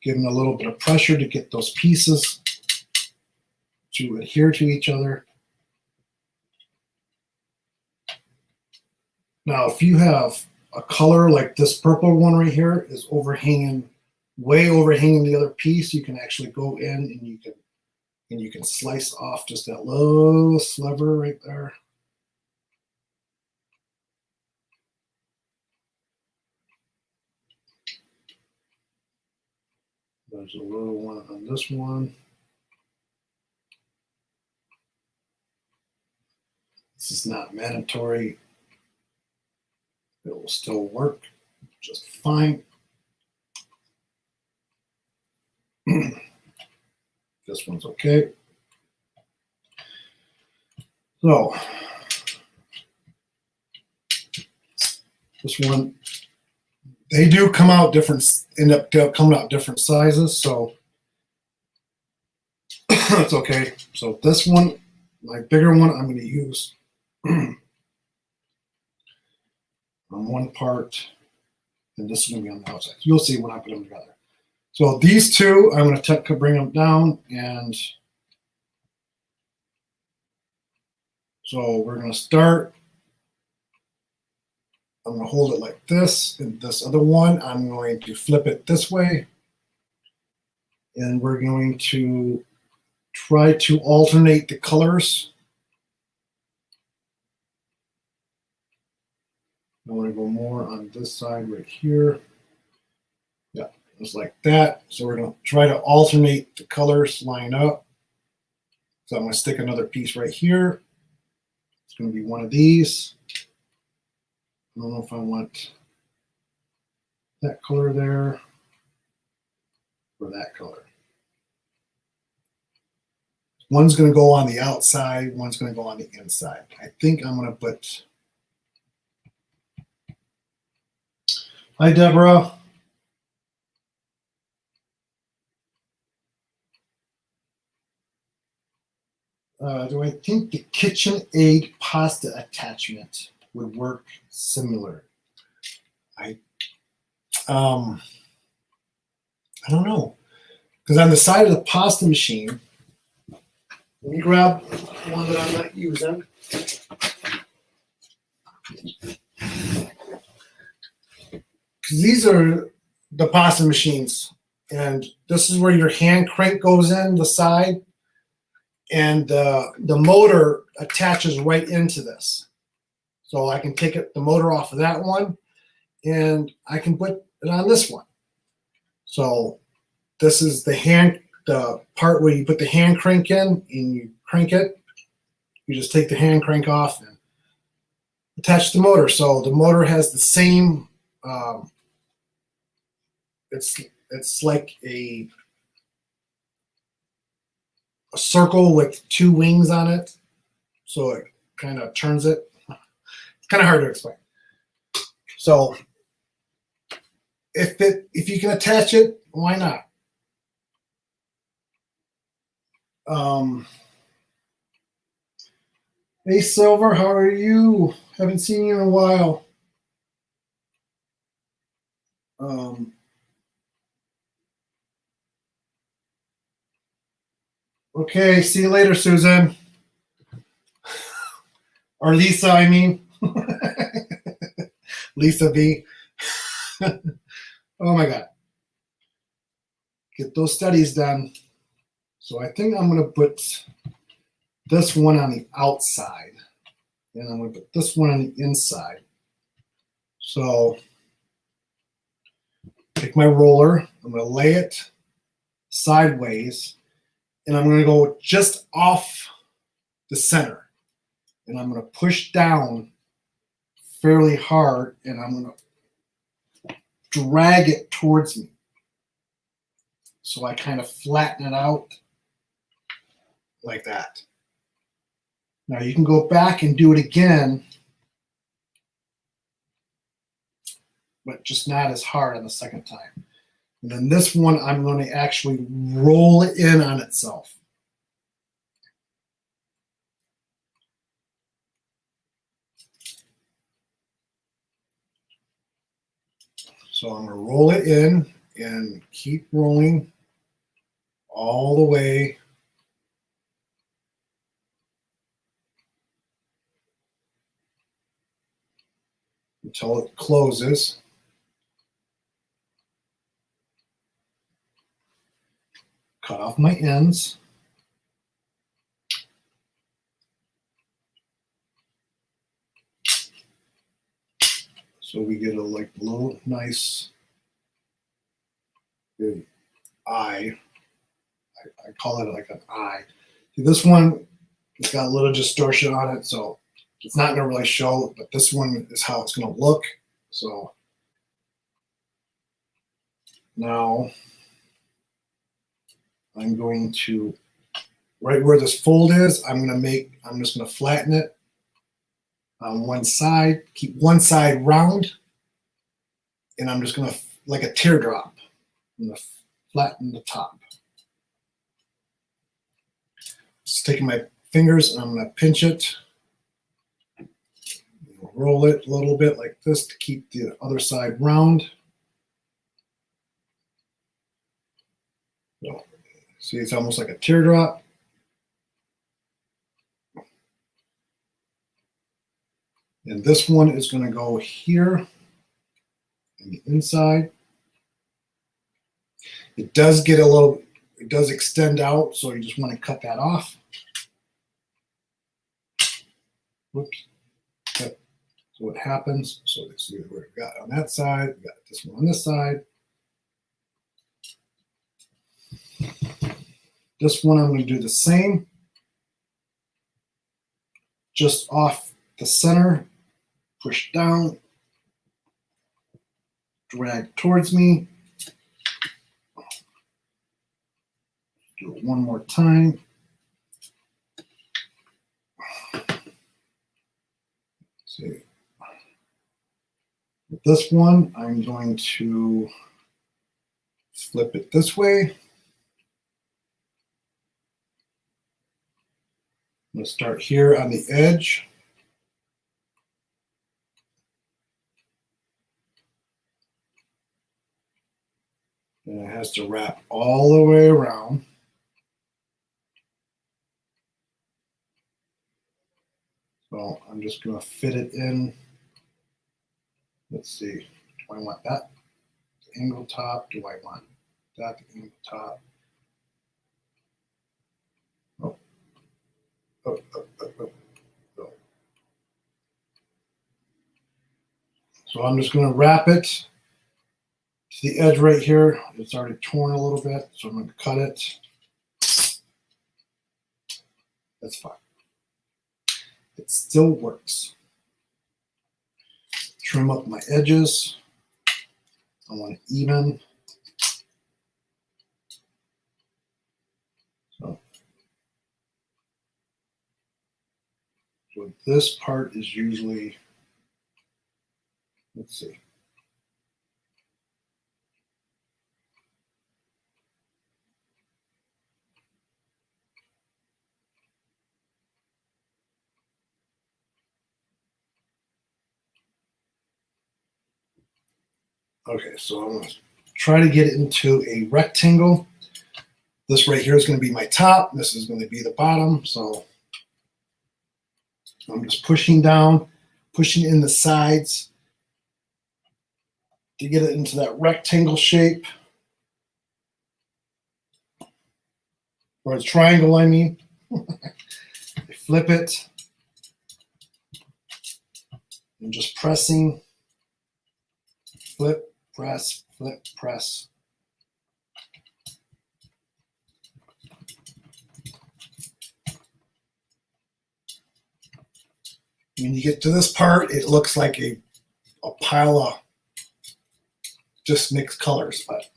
giving a little bit of pressure to get those pieces to adhere to each other. Now, if you have a color like this purple one right here is overhanging, way overhanging the other piece, you can actually go in and you can slice off just that little sliver right there. There's a little one on this one. This is not mandatory. It will still work just fine. This one's okay. So this one, they do come out different, end up coming out different sizes, so that's okay. So this one, my bigger one, I'm going to use on one part, and this is going to be on the outside. You'll see when I put them together. So these two, I'm going to bring them down, and so we're going to start. I'm going to hold it like this, and this other one, I'm going to flip it this way, and we're going to try to alternate the colors. I want to go more on this side right here. Yeah, just like that. So we're going to try to alternate the colors, line up. So I'm going to stick another piece right here. It's going to be one of these. I don't know if I want that color there or that color. One's going to go on the outside, one's going to go on the inside. I think I'm going to put. Hi, Deborah. Do I think the KitchenAid pasta attachment would work similar? I don't know, because on the side of the pasta machine, let me grab one that I'm not using. Because these are the pasta machines, and this is where your hand crank goes in the side, and the motor attaches right into this. So I can take the motor off of that one, and I can put it on this one. So this is the part where you put the hand crank in and you crank it. You just take the hand crank off and attach the motor. So the motor has the same it's like a circle with two wings on it, so it kind of turns it. It's kind of hard to explain. So if you can attach it, why not? Hey Silver, how are you? Haven't seen you in a while. Okay, see you later, Susan. Or Lisa, I mean. Lisa V. Oh my God. Get those studies done. So I think I'm going to put this one on the outside. And I'm going to put this one on the inside. So take my roller. I'm going to lay it sideways. And I'm going to go just off the center. And I'm going to push down fairly hard. And I'm going to drag it towards me. So I kind of flatten it out like that. Now you can go back and do it again, but just not as hard on the second time. And then this one, I'm going to actually roll it in on itself. So I'm going to roll it in and keep rolling all the way until it closes. Cut off my ends. So we get a little nice good eye. I call it like an eye. See, this one, it's got a little distortion on it, so it's not gonna really show, but this one is how it's gonna look. So now I'm going to, right where this fold is, I'm just gonna flatten it on one side, keep one side round, and I'm just gonna, like a teardrop, I'm gonna flatten the top. Just taking my fingers and I'm gonna pinch it, roll it a little bit like this to keep the other side round. So, see, it's almost like a teardrop. And this one is going to go here on the inside. It does get a little, it does extend out, so you just want to cut that off. Whoops. Okay. So what happens, so this is where we got on that side, we got this one on this side. This one I'm going to do the same, just off the center, push down, drag towards me. Do it one more time. See. With this one, I'm going to flip it this way. I'm going to start here on the edge. And it has to wrap all the way around. So I'm just going to fit it in. Let's see. Do I want that angle top? Do I want that angle top? Oh. Oh, oh, oh, oh. Oh. So I'm just going to wrap it to the edge right here. It's already torn a little bit, so I'm going to cut it. That's fine. It still works. Trim up my edges. I want it even. this part is usually, let's see. Okay, so I'm going to try to get it into a rectangle. This right here is going to be my top. This is going to be the bottom. So I'm just pushing down, pushing in the sides to get it into that rectangle shape. Or a triangle, I mean. Flip it. And just pressing. Flip, press, flip, press. When you get to this part, it looks like a pile of just mixed colors, but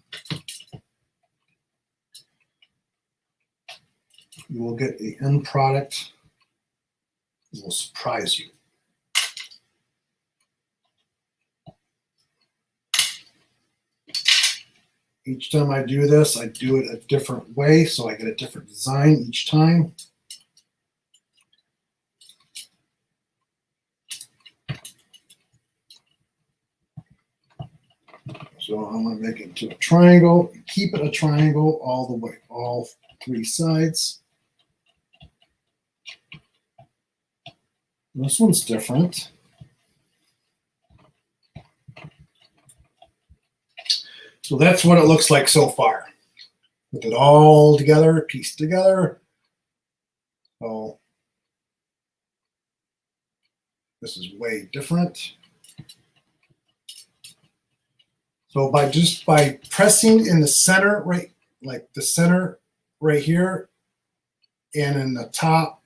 you will get the end product. It will surprise you. Each time I do this, I do it a different way, so I get a different design each time. So I'm going to make it into a triangle, keep it a triangle all the way, all three sides. This one's different. So that's what it looks like so far. Put it all together, pieced together. So this is way different. So by pressing in the center, right, like the center right here, and in the top,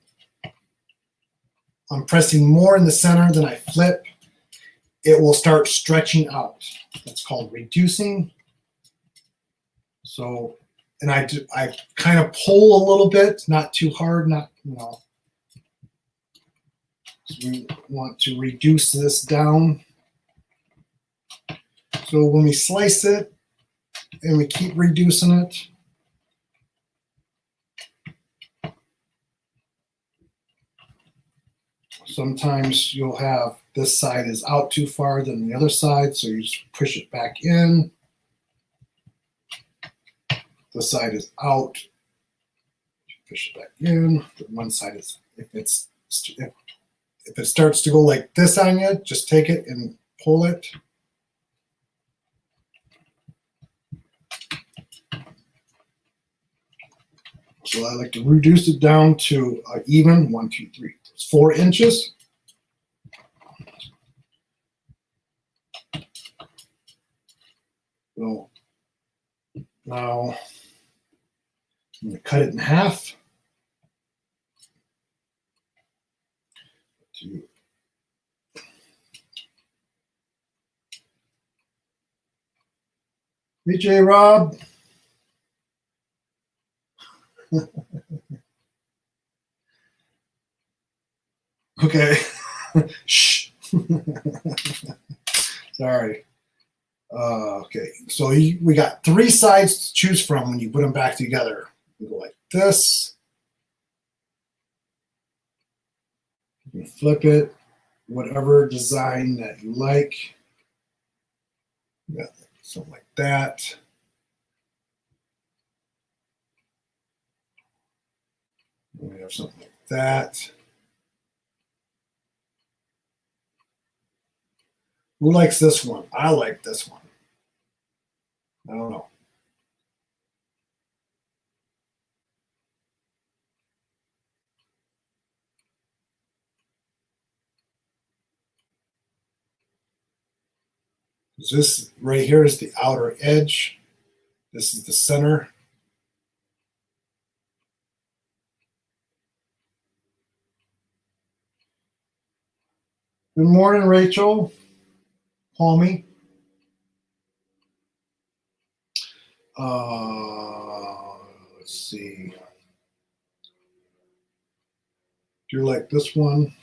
I'm pressing more in the center than I flip, it will start stretching out. That's called reducing. So, and I kind of pull a little bit, not too hard, not, you know. So we want to reduce this down. So when we slice it and we keep reducing it, sometimes you'll have this side is out too far than the other side, so you just push it back in. This side is out, push it back in. The one side is, if it starts to go like this on you, just take it and pull it. So I like to reduce it down to even 1, 2, 3. It's 4 inches. So now I'm going to cut it in half. BJ Rob. Okay. Shh. Sorry. Okay. So we got 3 sides to choose from when you put them back together. You go like this. You can flip it, whatever design that you like. You got something like that. We have something like that. Who likes this one? I like this one. I don't know. This right here is the outer edge. This is the center. Good morning, Rachel. Call me. Let's see. Do you like this one?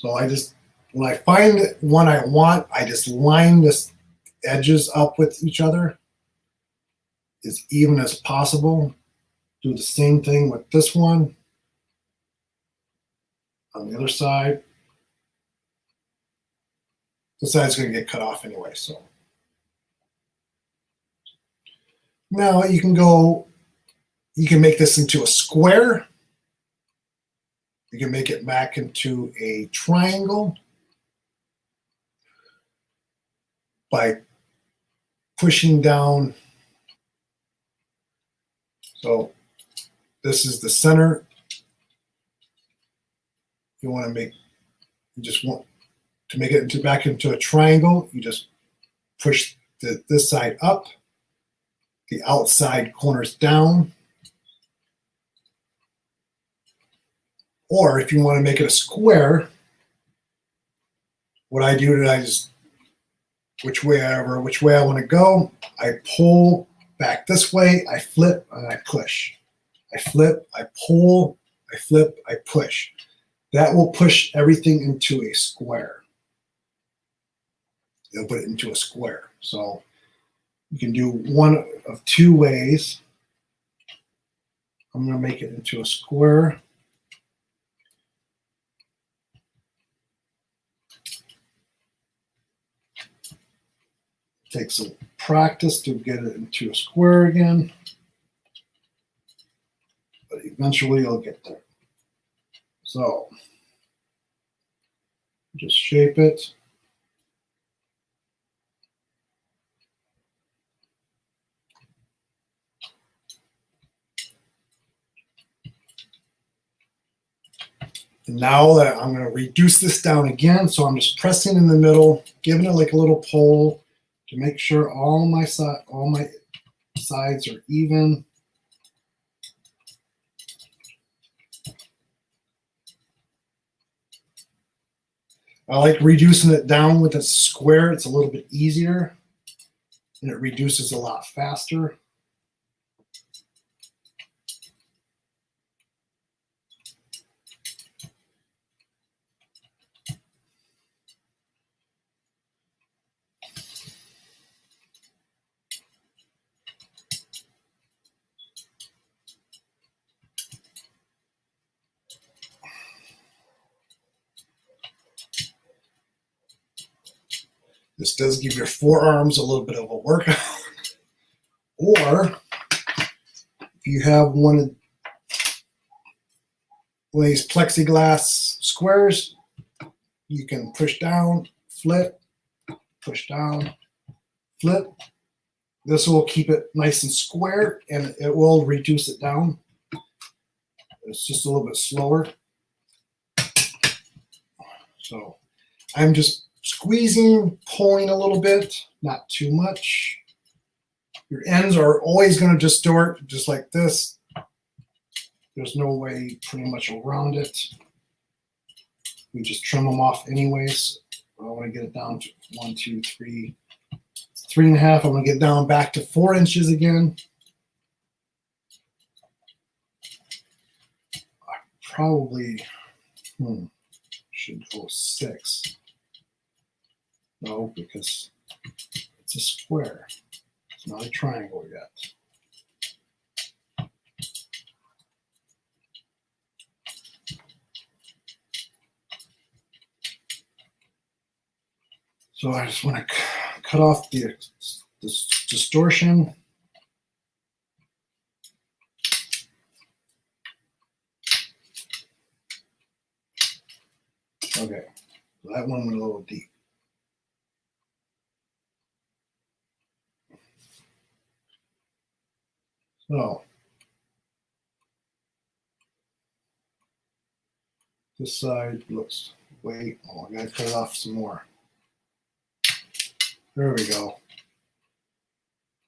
So when I find one I want, I just line this edges up with each other as even as possible. Do the same thing with this one on the other side. This side's going to get cut off anyway, so. Now you can make this into a square. You can make it back into a triangle by pushing down. So this is the center. You just want to make it back into a triangle. You just push this side up, the outside corners down. Or if you want to make it a square, what I do is I just, which way I want to go, I pull back this way, I flip, and I push. I flip, I pull, I flip, I push. That will push everything into a square. It'll put it into a square. So you can do one of two ways. I'm going to make it into a square. Take some practice to get it into a square again, but eventually you'll get there. So just shape it. And now that I'm going to reduce this down again, so I'm just pressing in the middle, giving it like a little pull to make sure all my sides are even. I like reducing it down with a square. It's a little bit easier and it reduces a lot faster. This does give your forearms a little bit of a workout. Or if you have one of these plexiglass squares, you can push down, flip, push down, flip. This will keep it nice and square and it will reduce it down. It's just a little bit slower. So I'm just squeezing, pulling a little bit, not too much. Your ends are always going to distort just like this. There's no way pretty much around it. We just trim them off anyways. I want to get it down to 1, 2, 3, 3.5. I'm going to get down back to 4 inches again. I probably should go 6. No, because it's a square. It's not a triangle yet. So I just want to cut off this distortion. Okay, so that one went a little deep. So this side looks I gotta cut it off some more. There we go.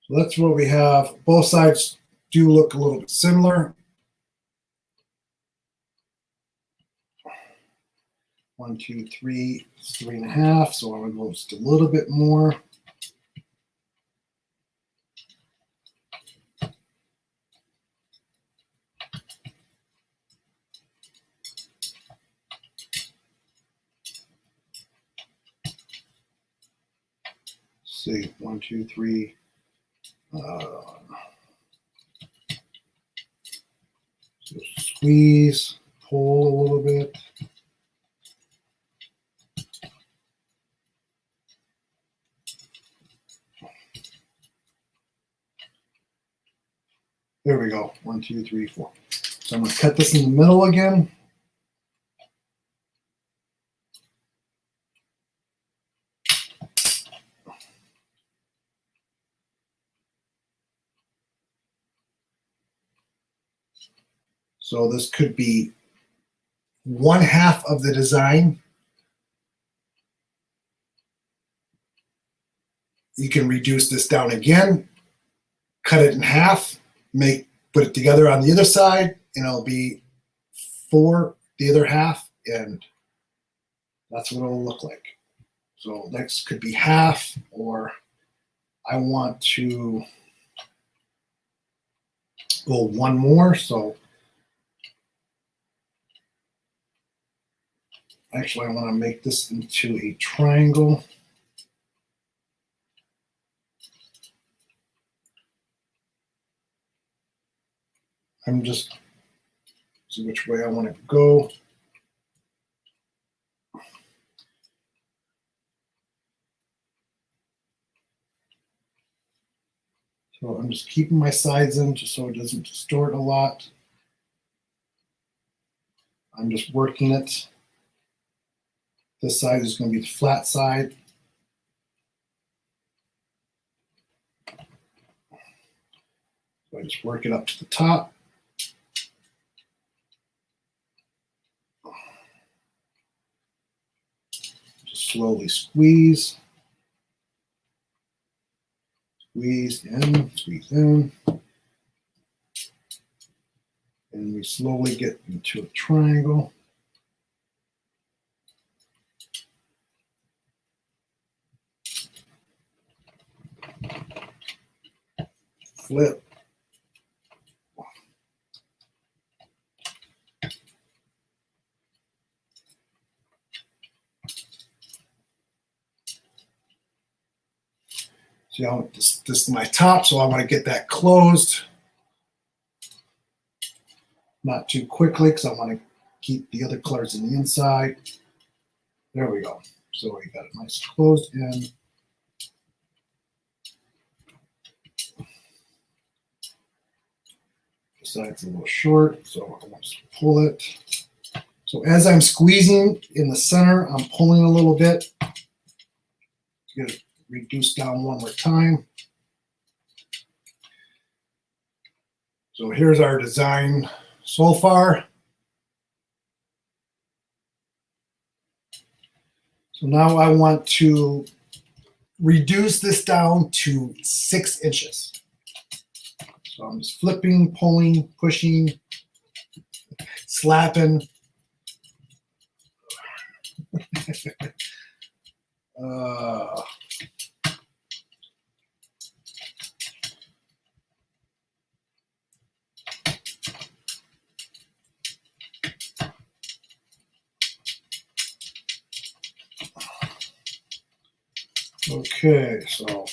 So that's what we have. Both sides do look a little bit similar. 1, 2, 3, 3.5. So I'm gonna go just a little bit more. let's see, 1, 2, 3. So squeeze, pull a little bit. There we go. 1, 2, 3, 4. So I'm going to cut this in the middle again. So this could be 1/2 of the design. You can reduce this down again, cut it in half, put it together on the other side, and it'll be 4 the other half, and that's what it'll look like. So next could be half, or I want to go one more. So actually, I want to make this into a triangle. I'm just see which way I want to go. So I'm just keeping my sides in just so it doesn't distort a lot. I'm just working it. This side is going to be the flat side. So I just work it up to the top. Just slowly squeeze. Squeeze in, squeeze in. And we slowly get into a triangle. Flip. See how this is my top, so I want to get that closed. Not too quickly because I want to keep the other colors in the inside. There we go. So we got it nice closed in. The side's a little short, so I want to pull it. So as I'm squeezing in the center, I'm pulling a little bit to get it reduced down one more time. So here's our design so far. So now I want to reduce this down to 6 inches. So I'm just flipping, pulling, pushing, slapping. Okay, so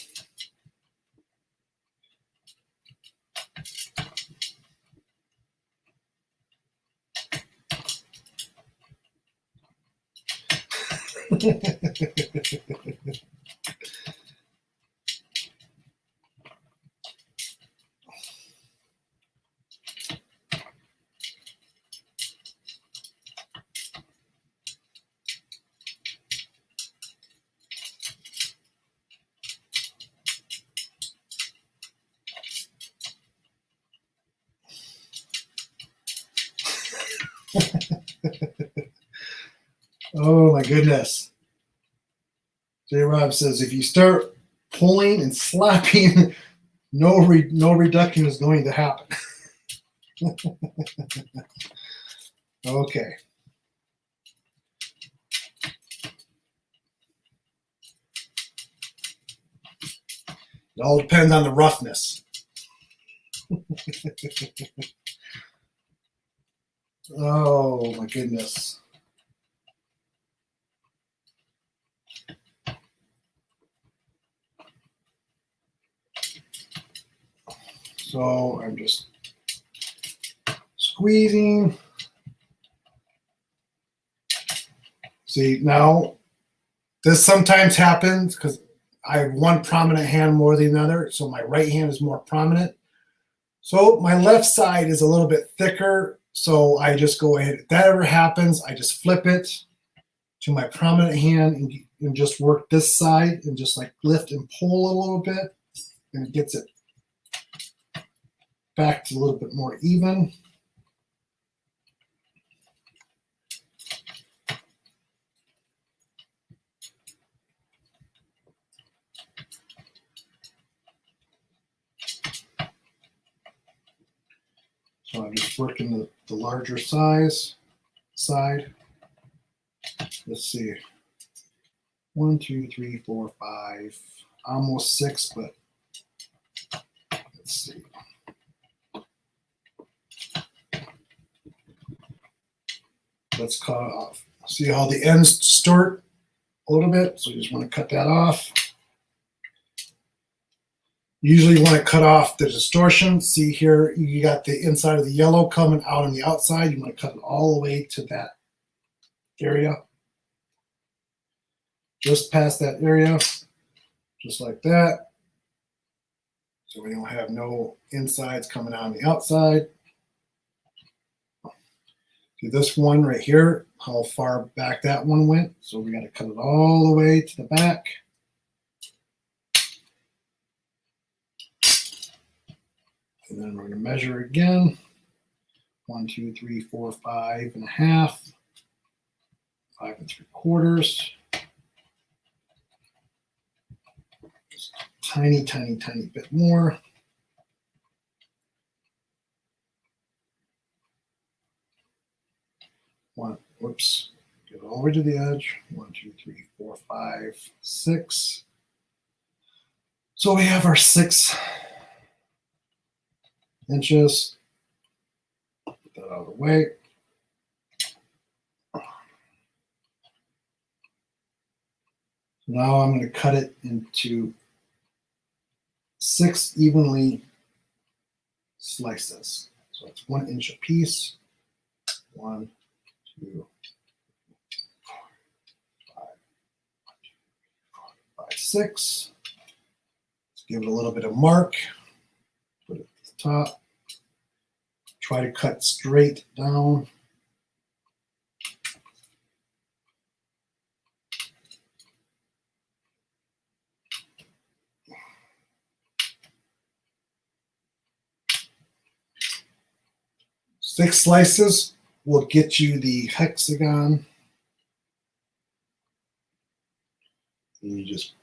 oh my goodness. J. Rob says if you start pulling and slapping, no reduction is going to happen. Okay. It all depends on the roughness. Oh my goodness. So I'm just squeezing. See, now this sometimes happens because I have one prominent hand more than the other. So my right hand is more prominent. So my left side is a little bit thicker. So I just go ahead. If that ever happens, I just flip it to my prominent hand and just work this side and just like lift and pull a little bit. And it gets it back to a little bit more even. So I'm just working the larger side. Let's see. 1, 2, 3, 4, 5, almost 6, but let's see. Let's cut it off. See how the ends start a little bit? So you just want to cut that off. Usually you want to cut off the distortion. See here, you got the inside of the yellow coming out on the outside. You want to cut it all the way to that area. Just past that area, just like that. So we don't have no insides coming out on the outside. See this one right here, how far back that one went. So we got to cut it all the way to the back. And then we're going to measure again. 1, 2, 3, 4, 5.5, 5 3/4. Just tiny bit more. Whoops. Get all the way to the edge. 1, 2, 3, 4, 5, 6. So we have our 6 inches. Put that out of the way. Now I'm going to cut it into 6 evenly slices. So it's 1 inch a piece. 1, 2, 4, 5, 6. Let's give it a little bit of mark. Put it at the top. Try to cut straight down. Six slices will get you the hexagon. And you just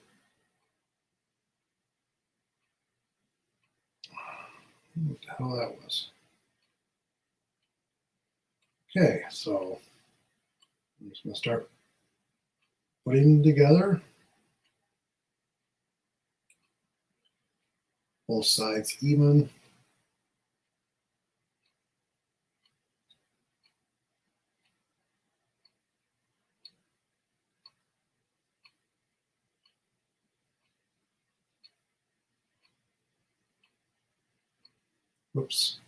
what the hell that was. Okay, so I'm just going to start putting them together. Both sides even. Whoops.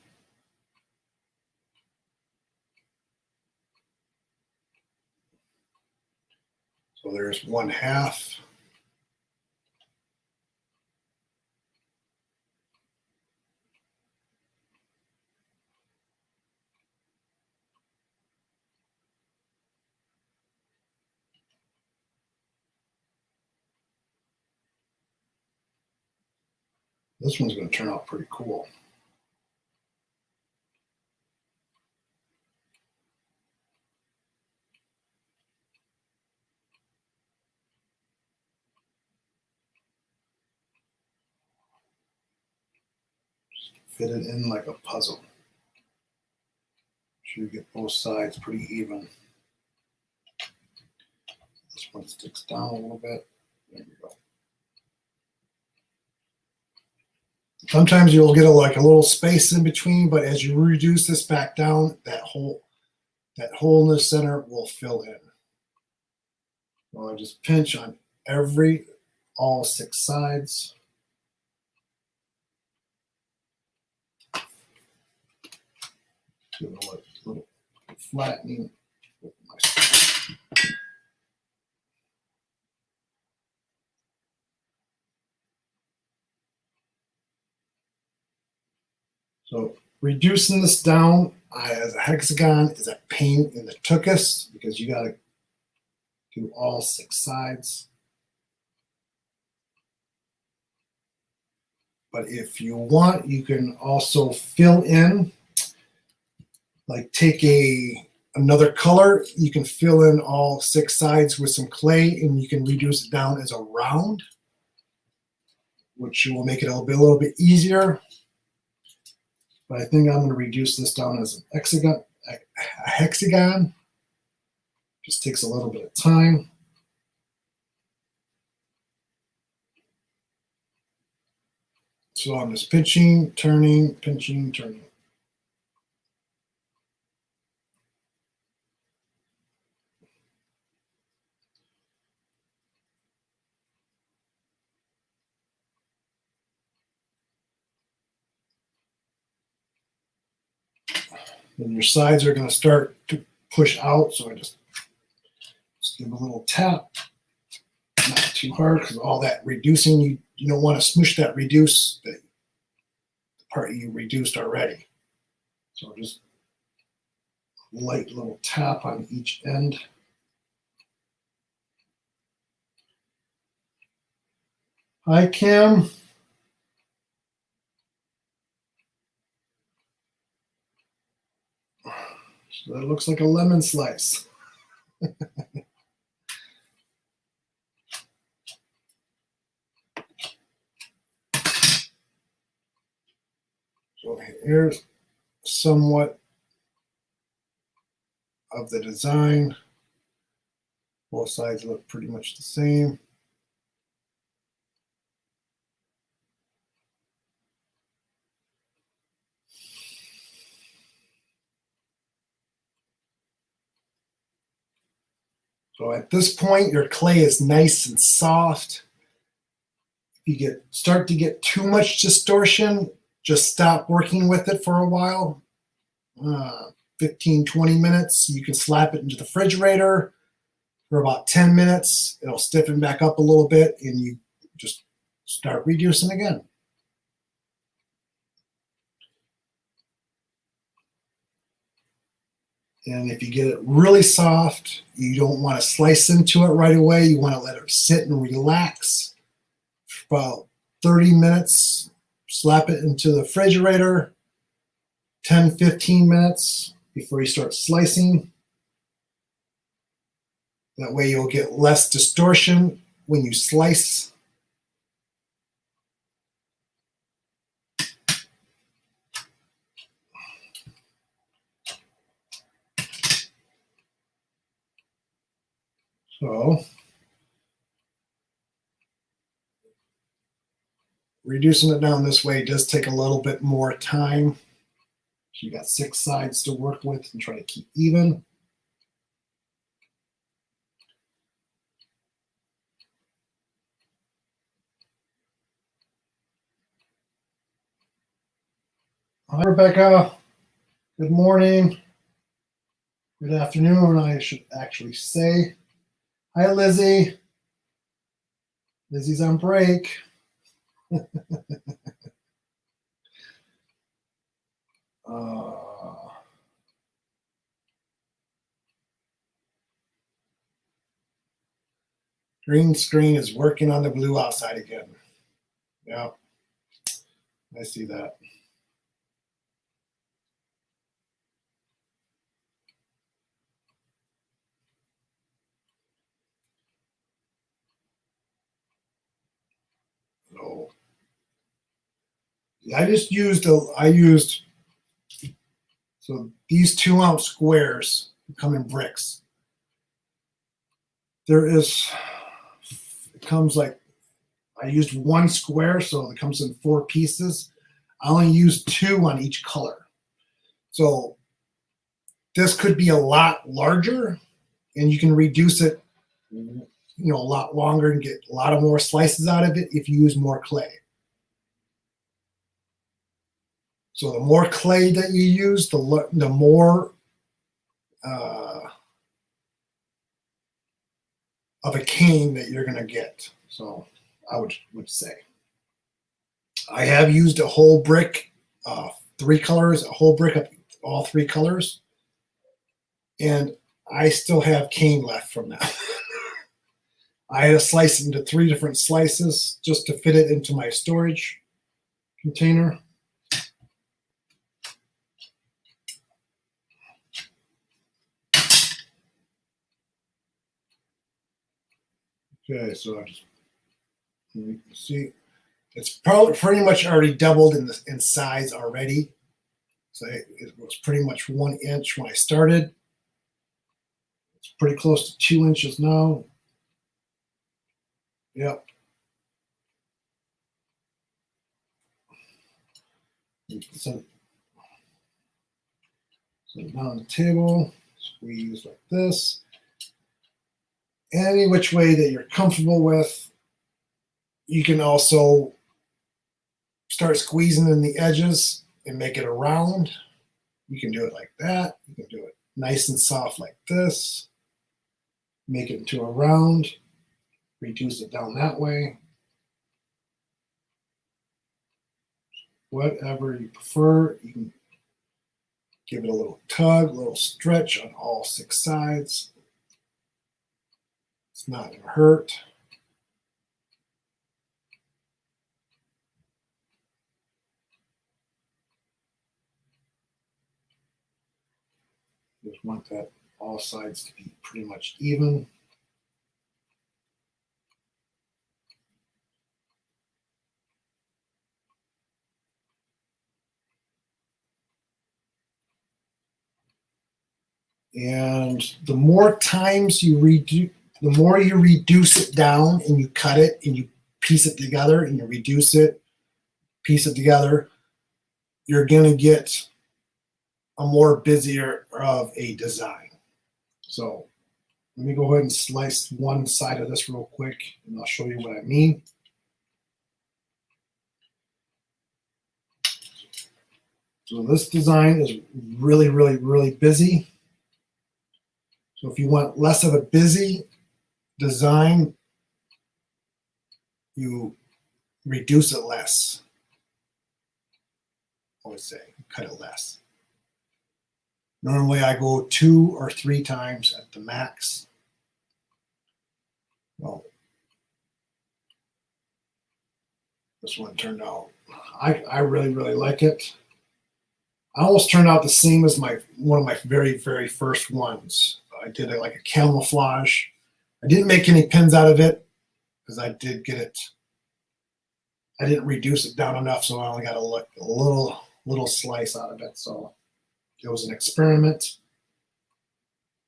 So there's 1/2. This one's going to turn out pretty cool. Fit it in like a puzzle. Sure you get both sides pretty even. This one sticks down a little bit. There you go. Sometimes you'll get a little space in between, but as you reduce this back down, that hole in the center will fill in. So I just pinch on all 6 sides. Do a little flattening. So reducing this down as a hexagon is a pain in the tuchus because you got to do all 6 sides. But if you want, you can also fill in, like take another color, you can fill in all 6 sides with some clay and you can reduce it down as a round, which will make it a little bit easier. But I think I'm going to reduce this down as a hexagon. Just takes a little bit of time. So I'm just pinching, turning, pinching, turning. Then your sides are going to start to push out. So I just give a little tap. Not too hard because all that reducing, you don't want to smush that the part you reduced already. So just light little tap on each end. Hi, Kim. So that looks like a lemon slice. So here's somewhat of the design. Both sides look pretty much the same. So at this point, your clay is nice and soft. If you start to get too much distortion, just stop working with it for a while. 15, 20 minutes. You can slap it into the refrigerator for about 10 minutes. It'll stiffen back up a little bit and you just start reducing again. And if you get it really soft, you don't want to slice into it right away. You want to let it sit and relax for about 30 minutes. Slap it into the refrigerator, 10, 15 minutes before you start slicing. That way you'll get less distortion when you slice. So reducing it down this way does take a little bit more time. So you got 6 sides to work with and try to keep even. Hi, Rebecca. Good morning. Good afternoon, I should actually say. Hi, Lizzie. Lizzie's on break. Green screen is working on the blue outside again. Yeah, I see that. So I used so these 2-ounce squares come in bricks. It comes like, I used 1 square, so it comes in 4 pieces. I only used 2 on each color. So this could be a lot larger and you can reduce it, a lot longer and get a lot of more slices out of it if you use more clay. So the more clay that you use, the more of a cane that you're going to get. So I would say. I have used a whole brick, 3 colors, a whole brick of all 3 colors. And I still have cane left from that. I had to slice it into 3 different slices just to fit it into my storage container. Okay, so you can see it's probably pretty much already doubled in size already. So it was pretty much 1 inch when I started. It's pretty close to 2 inches now. Yep. Set it down on the table, squeeze like this. Any which way that you're comfortable with. You can also start squeezing in the edges and make it a round. You can do it like that. You can do it nice and soft like this. Make it into a round. Reduce it down that way. Whatever you prefer. You can give it a little tug, a little stretch on all 6 sides. It's not going to hurt. Just want that all sides to be pretty much even. And the more times you reduce, the more you reduce it down and you cut it and you piece it together and you reduce it, piece it together, you're going to get a more busier of a design. So let me go ahead and slice one side of this real quick and I'll show you what I mean. So this design is really, really, really busy. So if you want less of a busy design, you reduce it less. I would say cut it less. Normally I go 2 or 3 times at the max. Well, this one turned out, I really, really like it. I almost turned out the same as one of my very, very first ones. I did it like a camouflage. I didn't make any pins out of it because I did get it. I didn't reduce it down enough, so I only got a little slice out of it. So it was an experiment.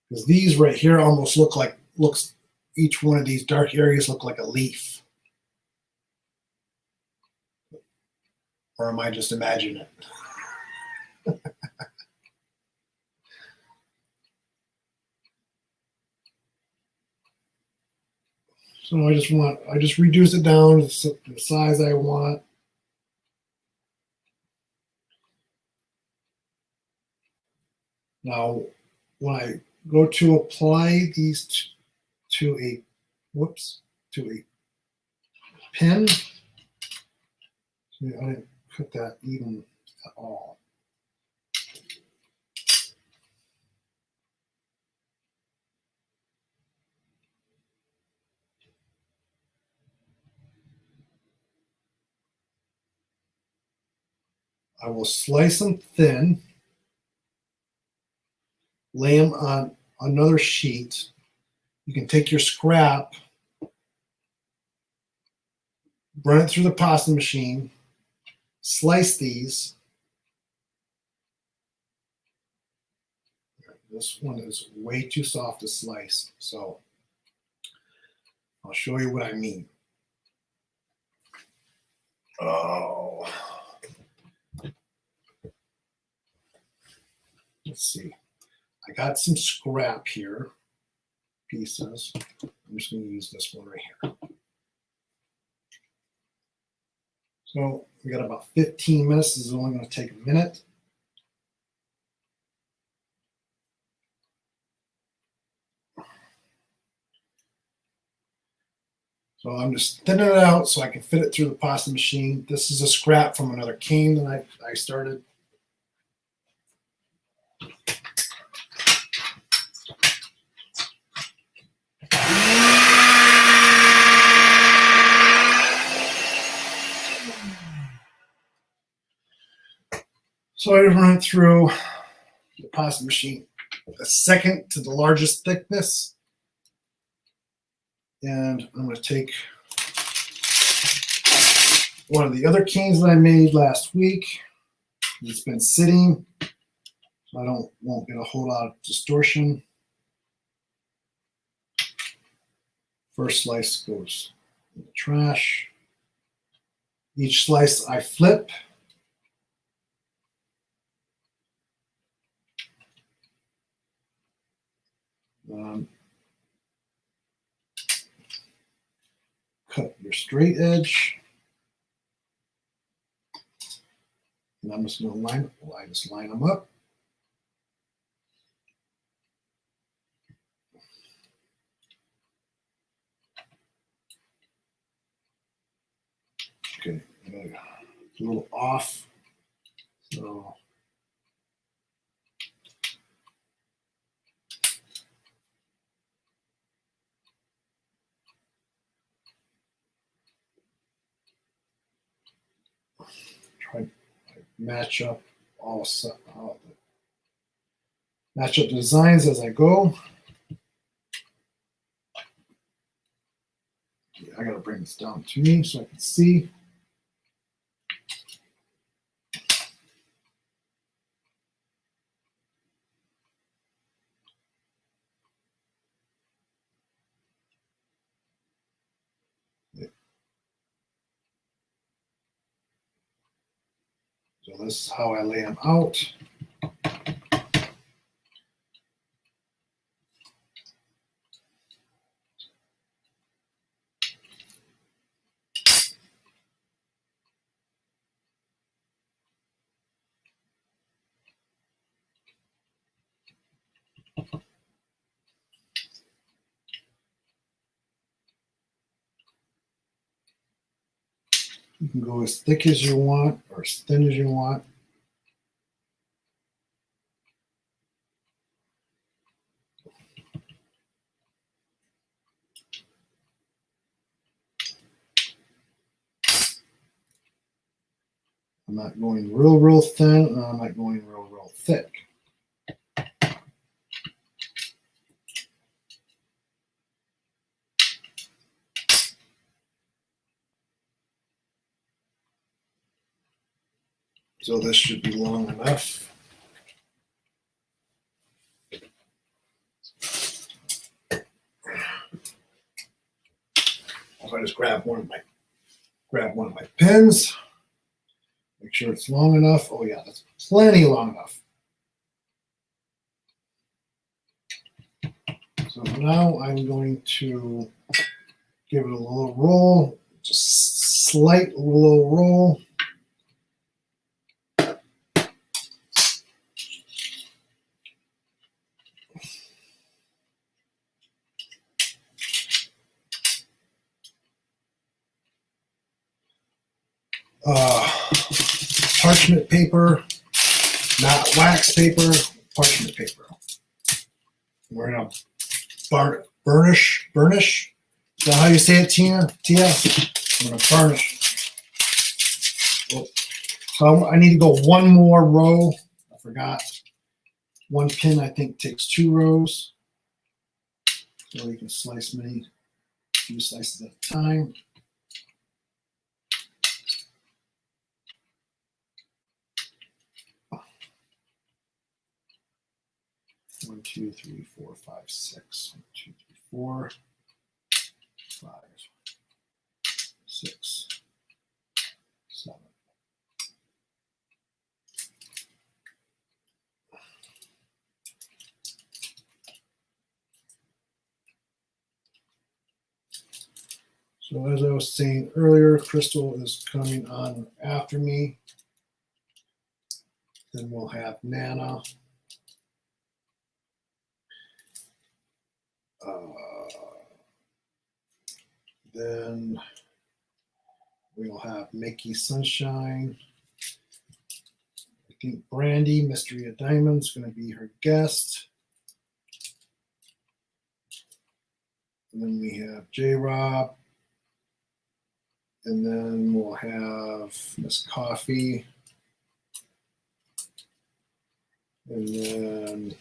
Because these right here almost looks each one of these dark areas look like a leaf. Or am I just imagining it? So I just reduce it down to the size I want. Now, when I go to apply these to a pin, see, I didn't put that even at all. I will slice them thin, lay them on another sheet. You can take your scrap, run it through the pasta machine, slice these. This one is way too soft to slice, so I'll show you what I mean. Oh. Let's see. I got some scrap here, pieces. I'm just going to use this one right here. So we got about 15 minutes. This is only going to take a minute. So I'm just thinning it out so I can fit it through the pasta machine. This is a scrap from another cane that I started. So I run it through the pasta machine, a second to the largest thickness. And I'm going to take one of the other canes that I made last week. It's been sitting, so I won't get a whole lot of distortion. First slice goes in the trash. Each slice I flip. Cut your straight edge. And I'm just going to line them up. Okay, a little off. So try to match up match up the designs as I go. I got to bring this down to me so I can see. So this is how I lay them out. You can go as thick as you want or as thin as you want. I'm not going real thin, and I'm not going real thick. So this should be long enough. If I just grab one of my pins, make sure it's long enough. Oh yeah, that's plenty long enough. So now I'm going to give it a little roll, just slight little roll. Parchment paper, not wax paper, parchment paper. We're gonna burnish. Is that how you say it, Tia? I'm gonna burnish. So I need to go one more row. I forgot. One pin, I think, takes 2 rows. So you can slice a few slices at a time. One, 2, 3, 4, 5, 6. 1, 2, 3, 4, 5, 6, 7. So as I was saying earlier, Crystal is coming on after me. Then we'll have Nana. Then we'll have Mickey Sunshine. I think Brandy, Mystery of Diamonds, is going to be her guest. And then we have J-Rob. And then we'll have Miss Coffee. And then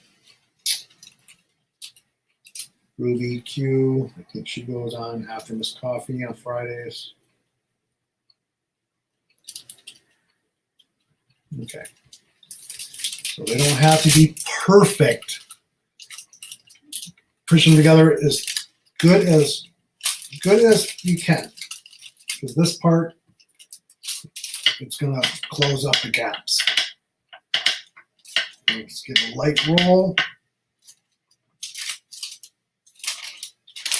Ruby Q. I think she goes on after Miss Coffee on Fridays. Okay. So they don't have to be perfect. Pushing together as good as you can. Because this part, it's going to close up the gaps. Let's give a light roll.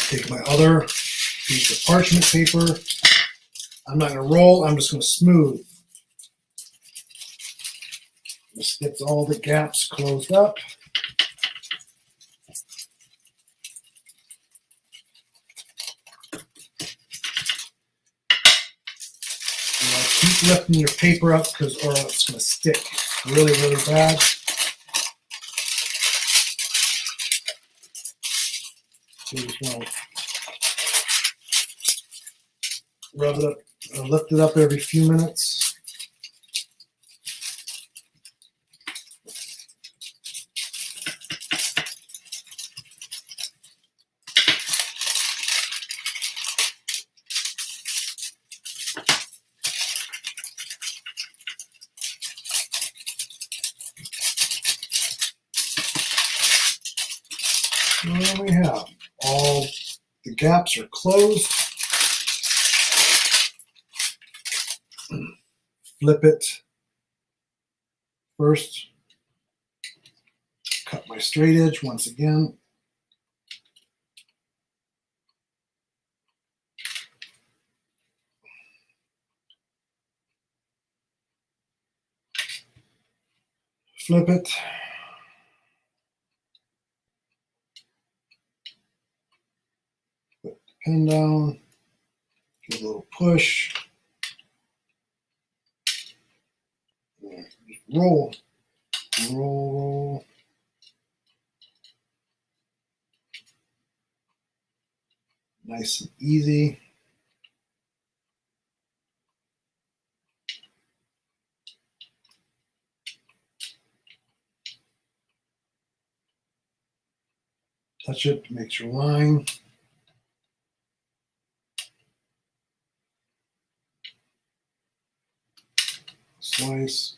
Take my other piece of parchment paper. I'm not going to roll, I'm just going to smooth. This gets all the gaps closed up. Keep lifting your paper up or it's going to stick really, really bad. So you just want to rub it up, lift it up every few minutes. And there we have all the gaps are closed. Flip it first. Cut my straight edge once again. Flip it. Put the pin down. Give a little push. Roll, roll. Nice and easy. Touch it to make your line. Slice.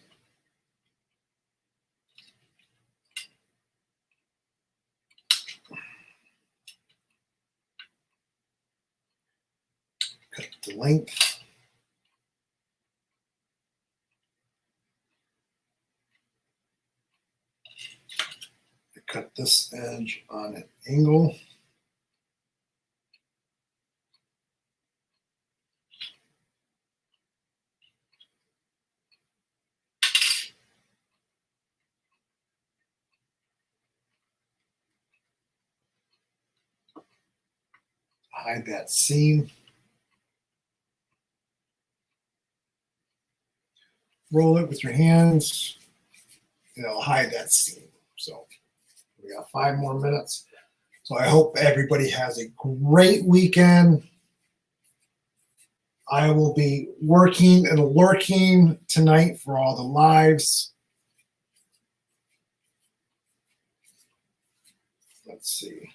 Cut the length. I cut this edge on an angle. Hide that seam. Roll it with your hands. It'll hide that seam. So we got 5 more minutes. So I hope everybody has a great weekend. I will be working and lurking tonight for all the lives. Let's see.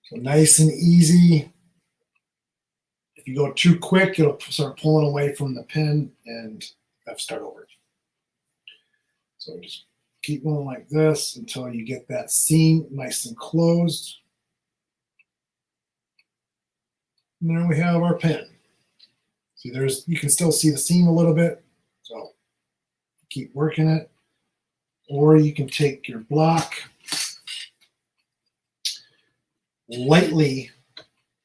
So nice and easy. If you go too quick, it'll start pulling away from the pin and have to start over. So just keep going like this until you get that seam nice and closed. And there we have our pin. See, you can still see the seam a little bit. So keep working it. Or you can take your block, lightly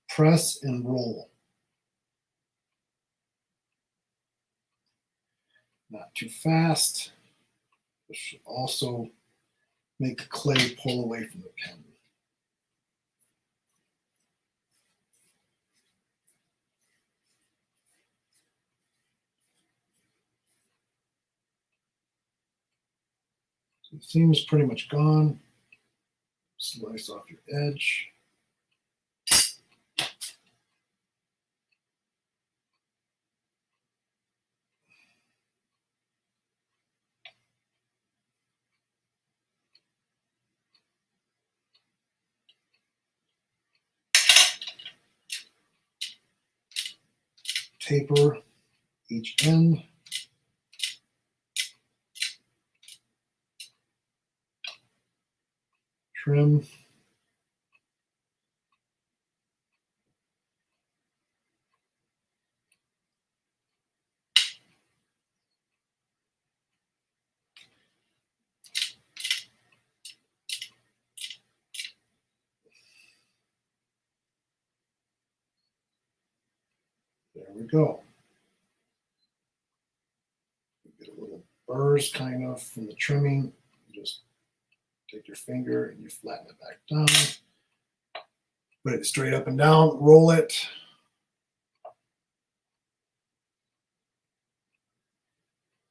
press and roll. not too fast. This should also make the clay pull away from the pen. So the seam is pretty much gone. Slice off your edge. Taper each end. Trim. There we go. Get a little burrs kind of from the trimming. Just take your finger and you flatten it back down. Put it straight up and down, roll it.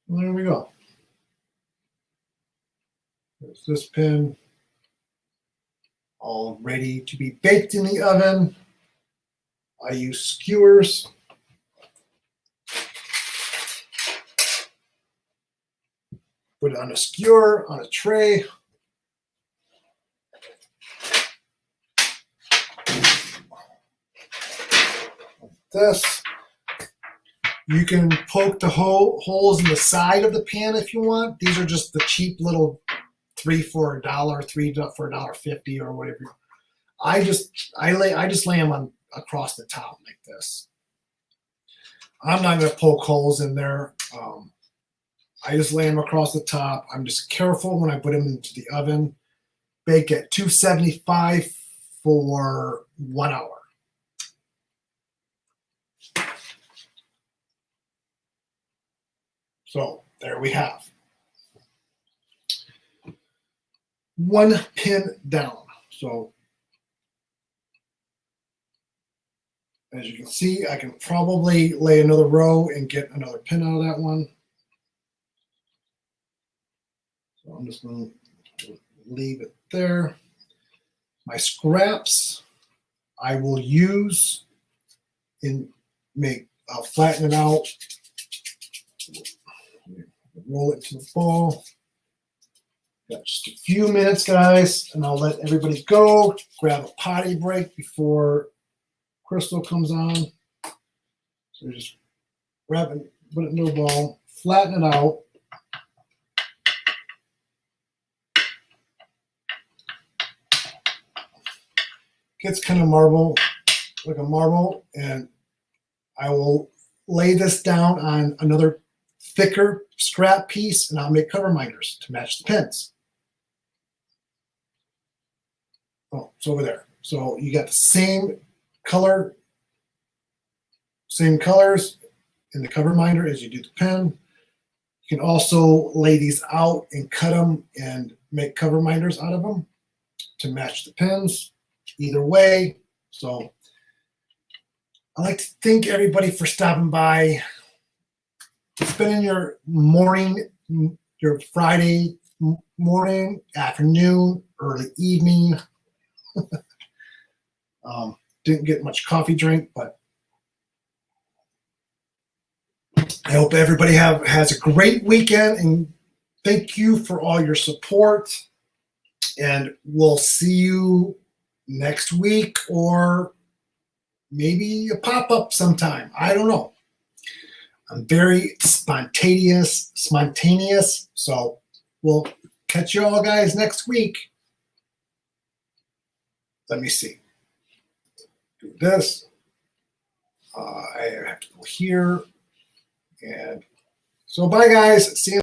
And there we go. There's this pin, all ready to be baked in the oven. I use skewers. Put it on a skewer, on a tray. Like this. You can poke the holes in the side of the pan if you want. These are just the cheap little 3 for $1, 3 for $1.50 or whatever. I just lay them on across the top like this. I'm not going to poke holes in there. I just lay them across the top. I'm just careful when I put them into the oven. Bake at 275 for 1 hour. So there we have one pin down. So as you can see, I can probably lay another row and get another pin out of that one. So I'm just going to leave it there. My scraps I will use I'll flatten it out, roll it to the ball. Got just a few minutes, guys, and I'll let everybody go. Grab a potty break before Crystal comes on. So just grab it, put it in a ball, flatten it out. Gets kind of like a marble, and I will lay this down on another thicker scrap piece, and I'll make cover minders to match the pins. Oh, it's over there. So you got the same colors in the cover minder as you do the pin. You can also lay these out and cut them and make cover minders out of them to match the pins. Either way. So I'd like to thank everybody for stopping by, spending your morning, your Friday morning, afternoon, early evening. Didn't get much coffee drink, but I hope everybody has a great weekend, and thank you for all your support. And we'll see you next week, or maybe a pop-up sometime. I don't know. I'm very spontaneous. So we'll catch you all guys next week. Let me see. Do this. I have to go here. And so bye, guys. See you.